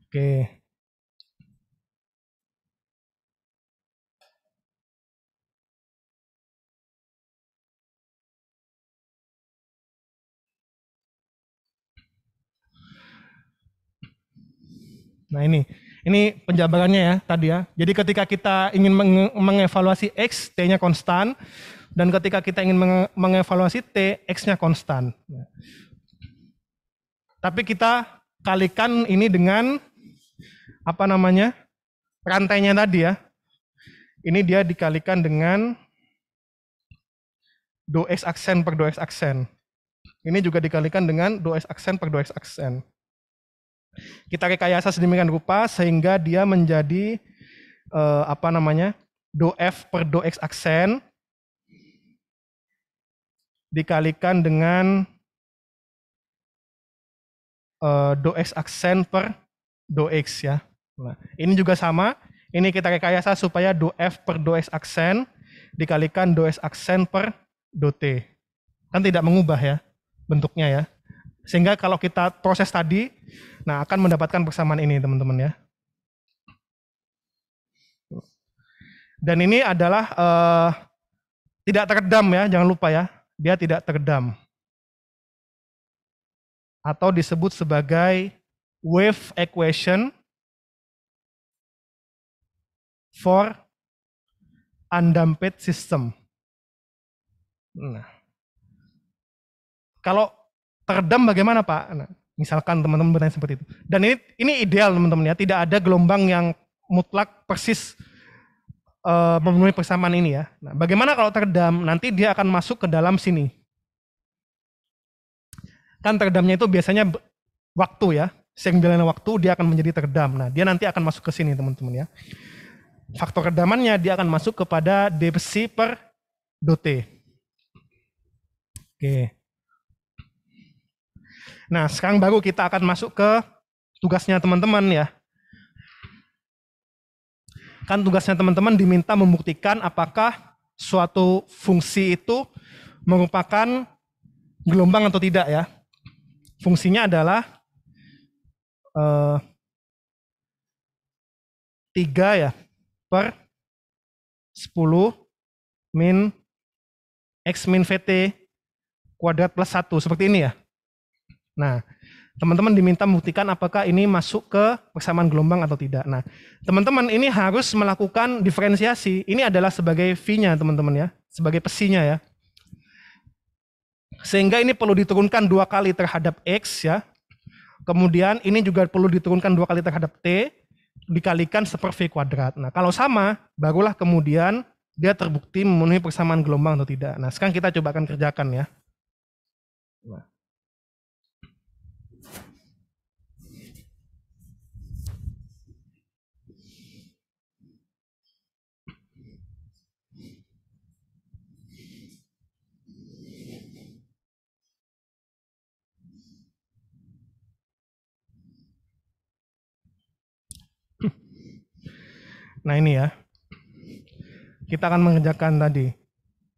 Oke. Nah ini penjabarannya ya tadi ya. Jadi ketika kita ingin mengevaluasi X, T-nya konstan. Dan ketika kita ingin mengevaluasi T, X-nya konstan. Tapi kita kalikan ini dengan rantainya tadi ya. Ini dia dikalikan dengan do X aksen per do X aksen. Ini juga dikalikan dengan do X aksen per do X aksen. Kita rekayasa sedemikian rupa sehingga dia menjadi do F per do X aksen dikalikan dengan do X aksen per do X ya. Nah, ini juga sama. Ini kita rekayasa supaya do F per do X aksen dikalikan do X aksen per do T. Kan tidak mengubah ya bentuknya ya. Sehingga kalau kita proses tadi, nah akan mendapatkan persamaan ini teman-teman ya. Dan ini adalah tidak teredam ya, jangan lupa ya. Dia tidak teredam. Atau disebut sebagai wave equation for undamped system. Nah, kalau teredam bagaimana Pak? Nah, misalkan teman-teman bertanya seperti itu. Dan ini ideal teman-teman ya, tidak ada gelombang yang mutlak persis memenuhi persamaan ini ya. Nah, bagaimana kalau teredam? Nanti dia akan masuk ke dalam sini. Kan teredamnya itu biasanya waktu ya. seiring berjalannya waktu dia akan menjadi teredam. Nah, dia nanti akan masuk ke sini teman-teman ya. Faktor redamannya dia akan masuk kepada d psi per dot T. Oke. Nah, sekarang baru kita akan masuk ke tugasnya teman-teman ya. Kan tugasnya teman-teman diminta membuktikan apakah suatu fungsi itu merupakan gelombang atau tidak ya. Fungsinya adalah 3 ya per 10 min X min VT kuadrat plus 1 seperti ini ya. Nah, teman-teman diminta membuktikan apakah ini masuk ke persamaan gelombang atau tidak. Nah, teman-teman ini harus melakukan diferensiasi. Ini adalah sebagai V-nya teman-teman ya, sebagai pesinya ya. Sehingga ini perlu diturunkan 2 kali terhadap X ya. Kemudian ini juga perlu diturunkan 2 kali terhadap T, dikalikan seper V kuadrat. Nah, kalau sama, barulah kemudian dia terbukti memenuhi persamaan gelombang atau tidak. Nah, sekarang kita coba akan kerjakan ya. Nah. Nah ini ya, kita akan mengerjakan tadi.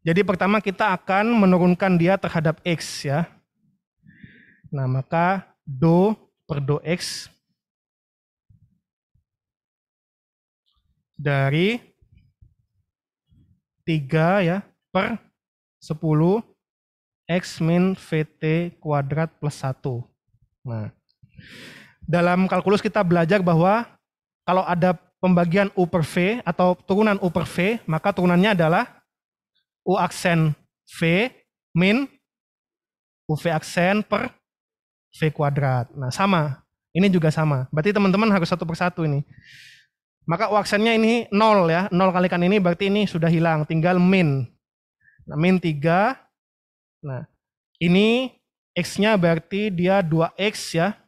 Jadi pertama kita akan menurunkan dia terhadap X ya. Nah maka do per do X dari 3 ya per 10 X min VT kuadrat plus 1. Nah, dalam kalkulus kita belajar bahwa kalau ada pembagian U per V atau turunan U per V, maka turunannya adalah U aksen V min UV aksen per V kuadrat. Nah sama, ini juga sama. Berarti teman-teman harus satu persatu ini. Maka U aksennya ini 0 ya, 0 kalikan ini berarti ini sudah hilang, tinggal min. Nah, min 3, nah ini X-nya berarti dia 2X ya.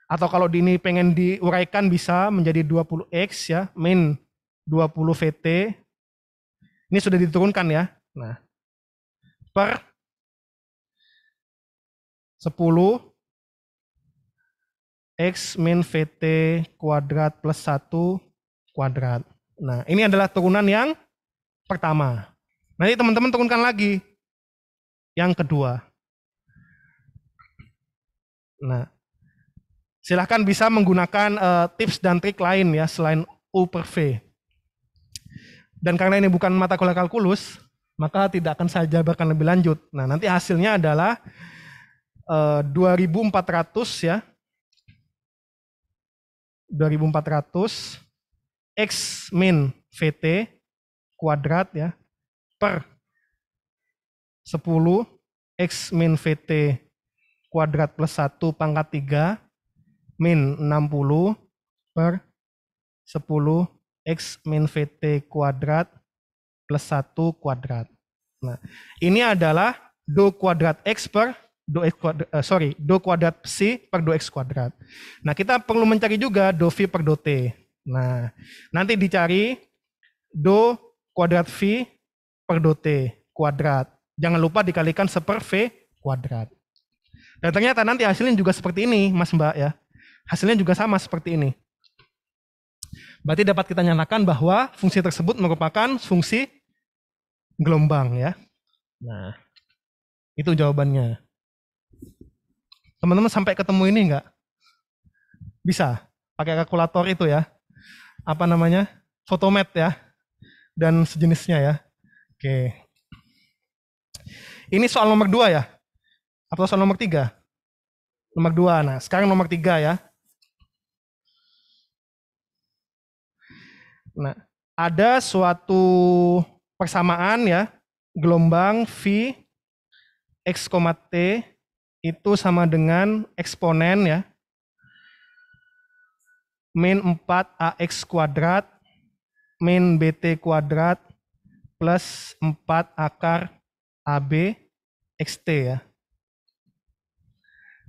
Atau kalau ini pengen diuraikan bisa menjadi 20X ya, min 20 VT. Ini sudah diturunkan ya. Nah, per 10 X min VT kuadrat plus 1 kuadrat. Nah, ini adalah turunan yang pertama. Nanti teman-teman turunkan lagi yang kedua. Nah, silahkan bisa menggunakan tips dan trik lain ya selain U per V. Dan karena ini bukan mata kuliah kalkulus, maka tidak akan saya jabarkan lebih lanjut. Nah, nanti hasilnya adalah 2400 ya. 2400 X min VT kuadrat ya per 10 X min VT kuadrat plus 1 pangkat 3 min 60 per 10 X min VT kuadrat plus 1 kuadrat. Nah, ini adalah do kuadrat X per do X kuadrat, do kuadrat psi per do X kuadrat. Nah, kita perlu mencari juga do V per do T. Nah, nanti dicari do kuadrat V per do T kuadrat. Jangan lupa dikalikan seper V kuadrat. Dan ternyata nanti hasilnya juga seperti ini, Mas Mbak ya. Hasilnya juga sama seperti ini. Berarti dapat kita nyatakan bahwa fungsi tersebut merupakan fungsi gelombang ya. Nah, itu jawabannya. Teman-teman sampai ketemu ini enggak? Bisa pakai kalkulator itu ya. Apa namanya? Photomat ya. Dan sejenisnya ya. Oke. Ini soal nomor 2 ya. Atau soal nomor 3? Nomor 2. Nah, sekarang nomor 3 ya. Nah, ada suatu persamaan ya, gelombang V X, T itu sama dengan eksponen ya, min 4AX kuadrat min BT kuadrat plus 4 akar AB XT ya.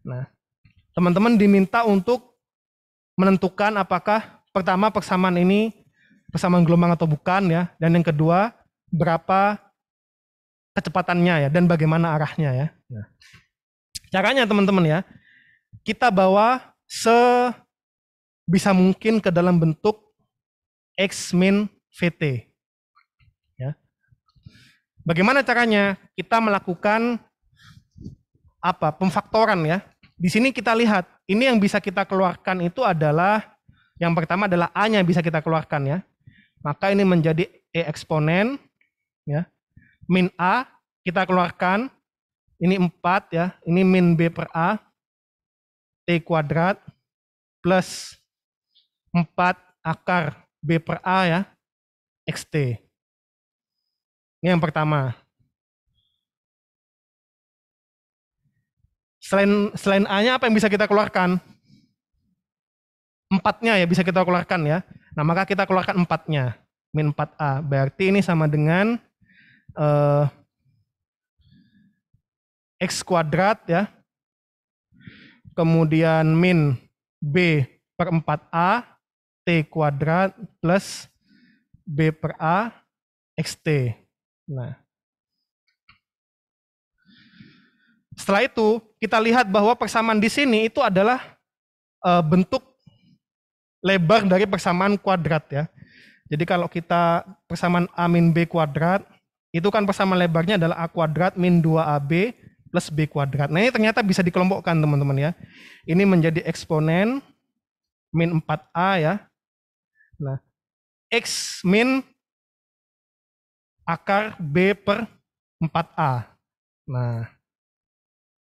Nah, teman-teman diminta untuk menentukan apakah pertama persamaan ini persamaan gelombang atau bukan ya, dan yang kedua berapa kecepatannya ya, dan bagaimana arahnya ya. Nah, caranya teman-teman ya, kita bawa sebisa mungkin ke dalam bentuk X min VT. Ya. Bagaimana caranya? Kita melakukan pemfaktoran ya. Di sini kita lihat, ini yang bisa kita keluarkan itu adalah, yang pertama adalah A-nya bisa kita keluarkan ya. Maka ini menjadi E eksponen ya. Min A kita keluarkan, ini 4 ya, ini min B per A, T kuadrat, plus 4 akar B per A ya, XT. Ini yang pertama. Selain A-nya apa yang bisa kita keluarkan? 4-nya ya bisa kita keluarkan ya. Nah maka kita keluarkan 4-nya. Min 4A. Berarti ini sama dengan X kuadrat ya. Kemudian min B per 4A T kuadrat plus B per A XT. Nah, setelah itu kita lihat bahwa persamaan di sini itu adalah bentuk lebar dari persamaan kuadrat ya. Jadi kalau kita persamaan A min B kuadrat, itu kan persamaan lebarnya adalah A kuadrat min 2AB plus B kuadrat. Nah ini ternyata bisa dikelompokkan teman-teman ya. Ini menjadi eksponen min 4A ya. Nah, X min akar B per 4A. Nah,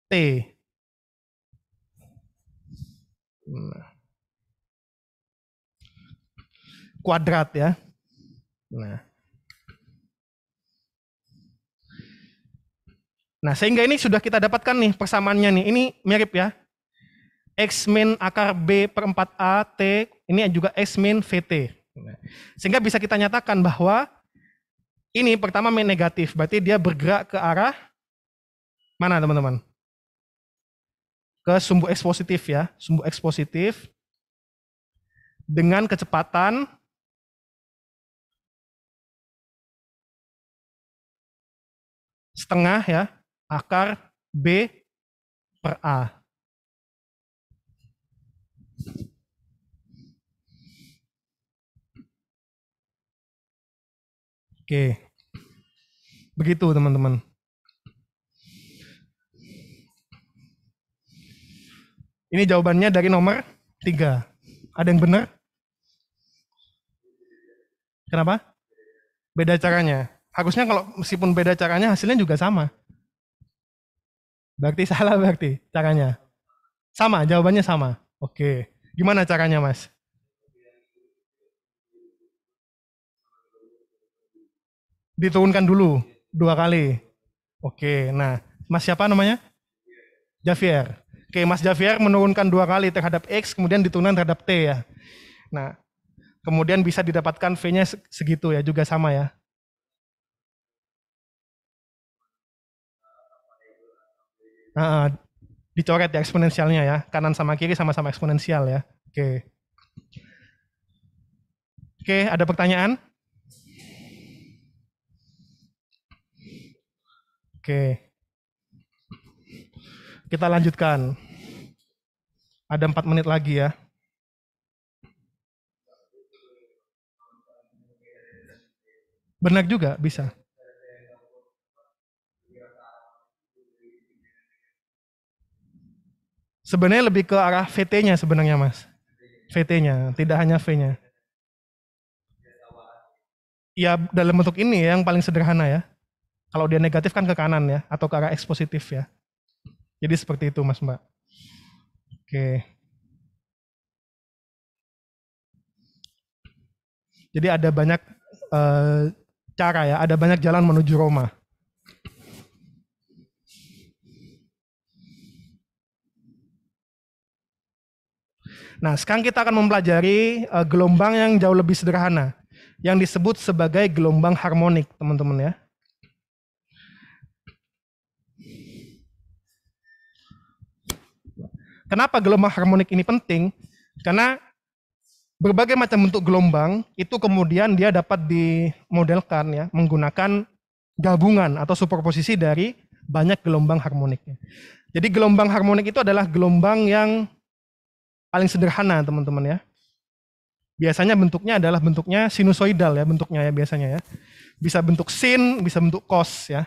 T. Nah. Kuadrat ya. Nah, sehingga ini sudah kita dapatkan nih persamaannya nih. Ini mirip ya. X min akar B per 4A T, ini juga X min VT. Sehingga bisa kita nyatakan bahwa ini pertama min negatif, berarti dia bergerak ke arah mana teman-teman? Ke sumbu X positif ya, sumbu X positif dengan kecepatan setengah ya, akar B per A. Oke, begitu teman-teman. Ini jawabannya dari nomor 3. Ada yang benar? Kenapa? Beda caranya. Harusnya kalau meskipun beda caranya hasilnya juga sama. Berarti salah berarti caranya. Sama, jawabannya sama. Oke. Gimana caranya, Mas? Diturunkan dulu 2 kali. Oke, nah, Mas siapa namanya? Javier. Oke, Mas Javier menurunkan 2 kali terhadap X, kemudian diturunkan terhadap T ya. Nah, kemudian bisa didapatkan V-nya segitu ya, juga sama ya. Dicoret ya eksponensialnya ya, kanan sama kiri sama-sama eksponensial ya. Oke. Oke, ada pertanyaan? Oke. Kita lanjutkan. Ada 4 menit lagi ya. Benar juga, bisa. Sebenarnya lebih ke arah VT-nya sebenarnya, Mas. VT-nya, tidak hanya V-nya. Ya, dalam bentuk ini yang paling sederhana ya. Kalau dia negatif kan ke kanan ya, atau ke arah X positif ya. Jadi seperti itu Mas Mbak. Oke. Jadi ada banyak cara ya, ada banyak jalan menuju Roma. Nah, sekarang kita akan mempelajari gelombang yang jauh lebih sederhana, yang disebut sebagai gelombang harmonik, teman-teman ya. Kenapa gelombang harmonik ini penting? Karena berbagai macam bentuk gelombang itu kemudian dia dapat dimodelkan ya menggunakan gabungan atau superposisi dari banyak gelombang harmoniknya. Jadi gelombang harmonik itu adalah gelombang yang paling sederhana, teman-teman ya. Biasanya bentuknya adalah bentuknya sinusoidal ya, bentuknya ya biasanya ya. Bisa bentuk sin, bisa bentuk cos ya.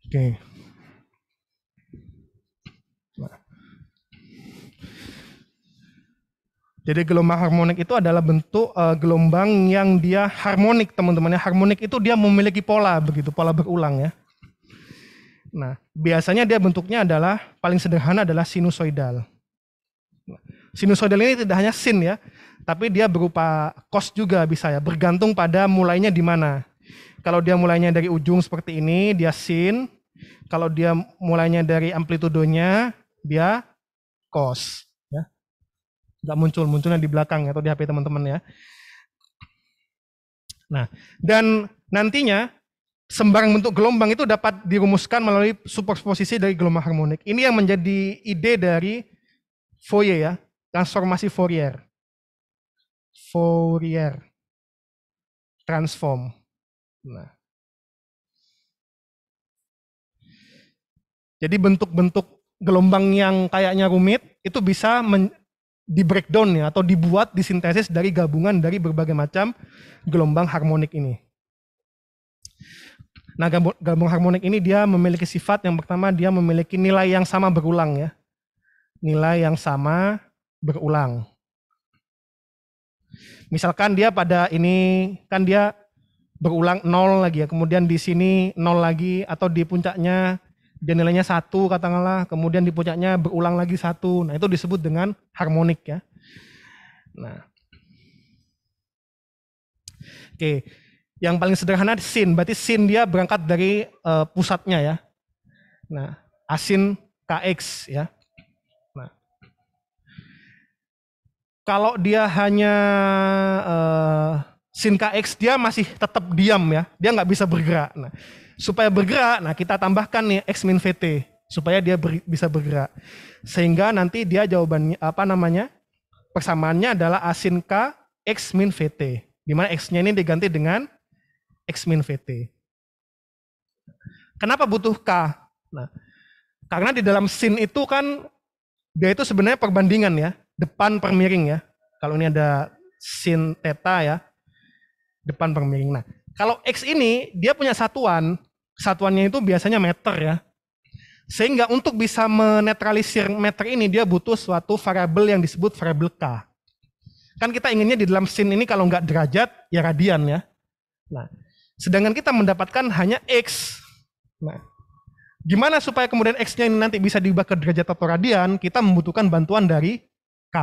Oke. Jadi gelombang harmonik itu adalah bentuk gelombang yang dia harmonik, teman-teman. Harmonik itu dia memiliki pola begitu, pola berulang ya. Nah, biasanya dia bentuknya adalah paling sederhana adalah sinusoidal. Sinusoidal ini tidak hanya sin ya, tapi dia berupa cos juga bisa ya, bergantung pada mulainya di mana. Kalau dia mulainya dari ujung seperti ini, dia sin. Kalau dia mulainya dari amplitudonya, dia cos. Nggak munculnya di belakang atau di HP teman-teman ya. Nah, dan nantinya sembarang bentuk gelombang itu dapat dirumuskan melalui superposisi dari gelombang harmonik. Ini yang menjadi ide dari Fourier ya, transformasi Fourier. Fourier transform. Nah. Jadi bentuk-bentuk gelombang yang kayaknya rumit itu bisa di breakdown ya atau dibuat disintesis dari gabungan dari berbagai macam gelombang harmonik ini. Nah, gelombang harmonik ini dia memiliki sifat yang pertama dia memiliki nilai yang sama berulang ya. Nilai yang sama berulang. Misalkan dia pada ini kan dia berulang 0 lagi ya, kemudian di sini 0 lagi atau di puncaknya dia nilainya 1 katakanlah, kemudian di puncaknya berulang lagi 1. Nah, itu disebut dengan harmonik ya. Nah. Oke. Yang paling sederhana sin, berarti sin dia berangkat dari pusatnya ya. Nah, asin Kx ya. Nah. Kalau dia hanya sin Kx dia masih tetap diam ya. Dia nggak bisa bergerak. Nah, supaya bergerak, nah kita tambahkan nih X min Vt supaya dia bisa bergerak. Sehingga nanti dia jawabannya persamaannya adalah asin K X min Vt. Di mana X-nya ini diganti dengan X min Vt. Kenapa butuh K? Nah, karena di dalam sin itu kan dia itu sebenarnya perbandingan ya, depan per miring ya. Kalau ini ada sin theta ya, depan per miring. Nah, kalau X ini dia punya satuannya itu biasanya meter ya. Sehingga untuk bisa menetralisir meter ini dia butuh suatu variabel yang disebut variabel K. Kan kita inginnya di dalam sin ini kalau nggak derajat ya radian ya. Nah, sedangkan kita mendapatkan hanya X. Nah, gimana supaya kemudian X-nya ini nanti bisa diubah ke derajat atau radian? Kita membutuhkan bantuan dari K.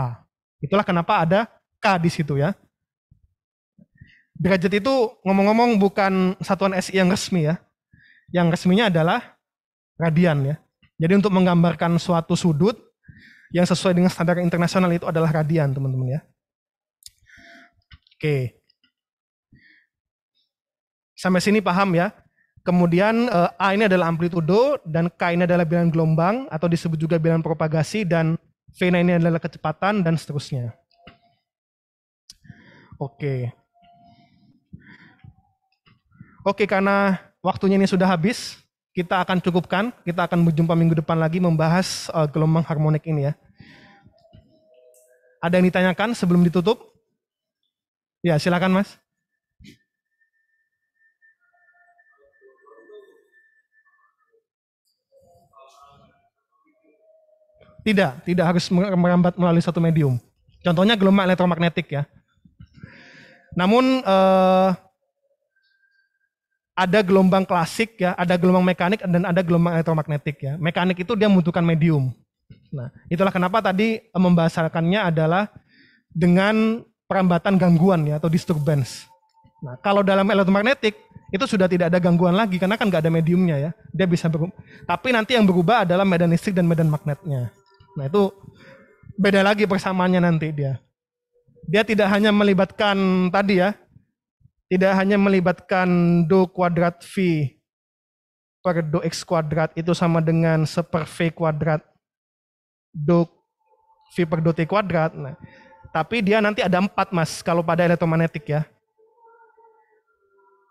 Itulah kenapa ada K di situ ya. Derajat itu ngomong-ngomong bukan satuan SI yang resmi ya. Yang resminya adalah radian ya. Jadi untuk menggambarkan suatu sudut yang sesuai dengan standar internasional itu adalah radian, teman-teman ya. Oke. Sampai sini paham ya. Kemudian A ini adalah amplitudo dan K ini adalah bilangan gelombang atau disebut juga bilangan propagasi dan V ini adalah kecepatan dan seterusnya. Oke. Oke, karena waktunya ini sudah habis, kita akan cukupkan. Kita akan berjumpa minggu depan lagi membahas gelombang harmonik ini ya. Ada yang ditanyakan sebelum ditutup? Ya, silakan Mas. Tidak harus merambat melalui satu medium. Contohnya gelombang elektromagnetik ya. Namun ada gelombang klasik ya, ada gelombang mekanik dan ada gelombang elektromagnetik ya. Mekanik itu dia membutuhkan medium. Nah, itulah kenapa tadi membahasakannya adalah dengan perambatan gangguan ya atau disturbance. Nah, kalau dalam elektromagnetik itu sudah tidak ada gangguan lagi karena kan nggak ada mediumnya ya. Dia bisa tapi nanti yang berubah adalah medan listrik dan medan magnetnya. Nah, itu beda lagi persamaannya nanti dia. Dia tidak hanya melibatkan tadi ya, tidak hanya melibatkan do kuadrat V per do X kuadrat itu sama dengan seper V kuadrat do V per do T kuadrat. Nah, tapi dia nanti ada 4 mas kalau pada elektromagnetik ya.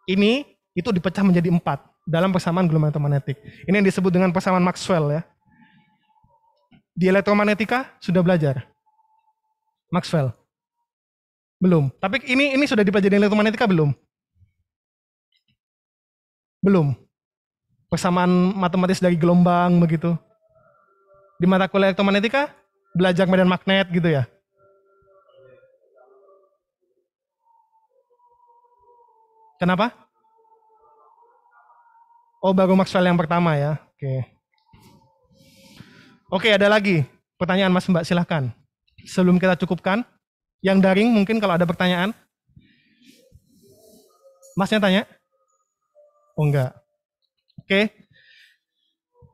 Ini itu dipecah menjadi 4 dalam persamaan gelombang elektromagnetik. Ini yang disebut dengan persamaan Maxwell ya. Di elektromagnetika sudah belajar Maxwell? Belum. Tapi ini sudah dipelajari elektromagnetika belum? Belum. Persamaan matematis dari gelombang begitu. Di mata kuliah elektromagnetika belajar medan magnet gitu ya. Kenapa? Oh, baru Maxwell yang pertama ya. Oke, ada lagi pertanyaan Mas Mbak, silahkan. Sebelum kita cukupkan, yang daring mungkin kalau ada pertanyaan. Masnya tanya? Oh enggak. Oke.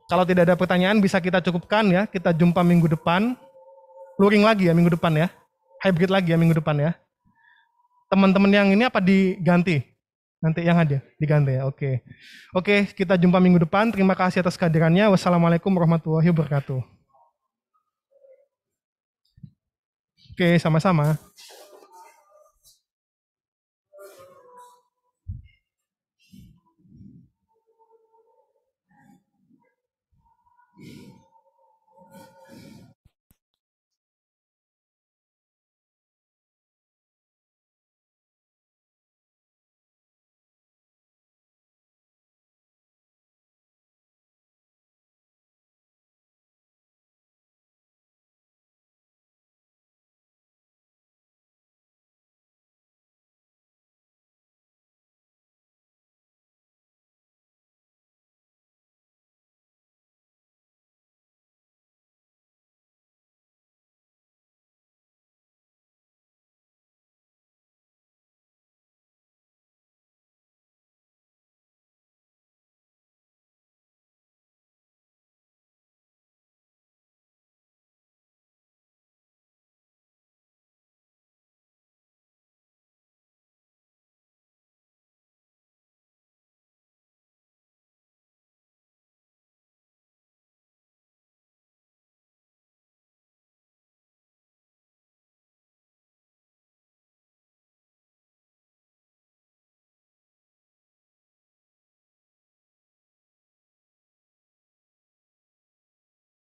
Kalau tidak ada pertanyaan bisa kita cukupkan ya. Kita jumpa minggu depan. Luring lagi ya minggu depan ya. Hybrid lagi ya minggu depan ya. Teman-teman yang ini apa diganti? Nanti yang ada diganti ya. Oke, kita jumpa minggu depan. Terima kasih atas kehadirannya. Wassalamualaikum warahmatullahi wabarakatuh. Oke, sama-sama.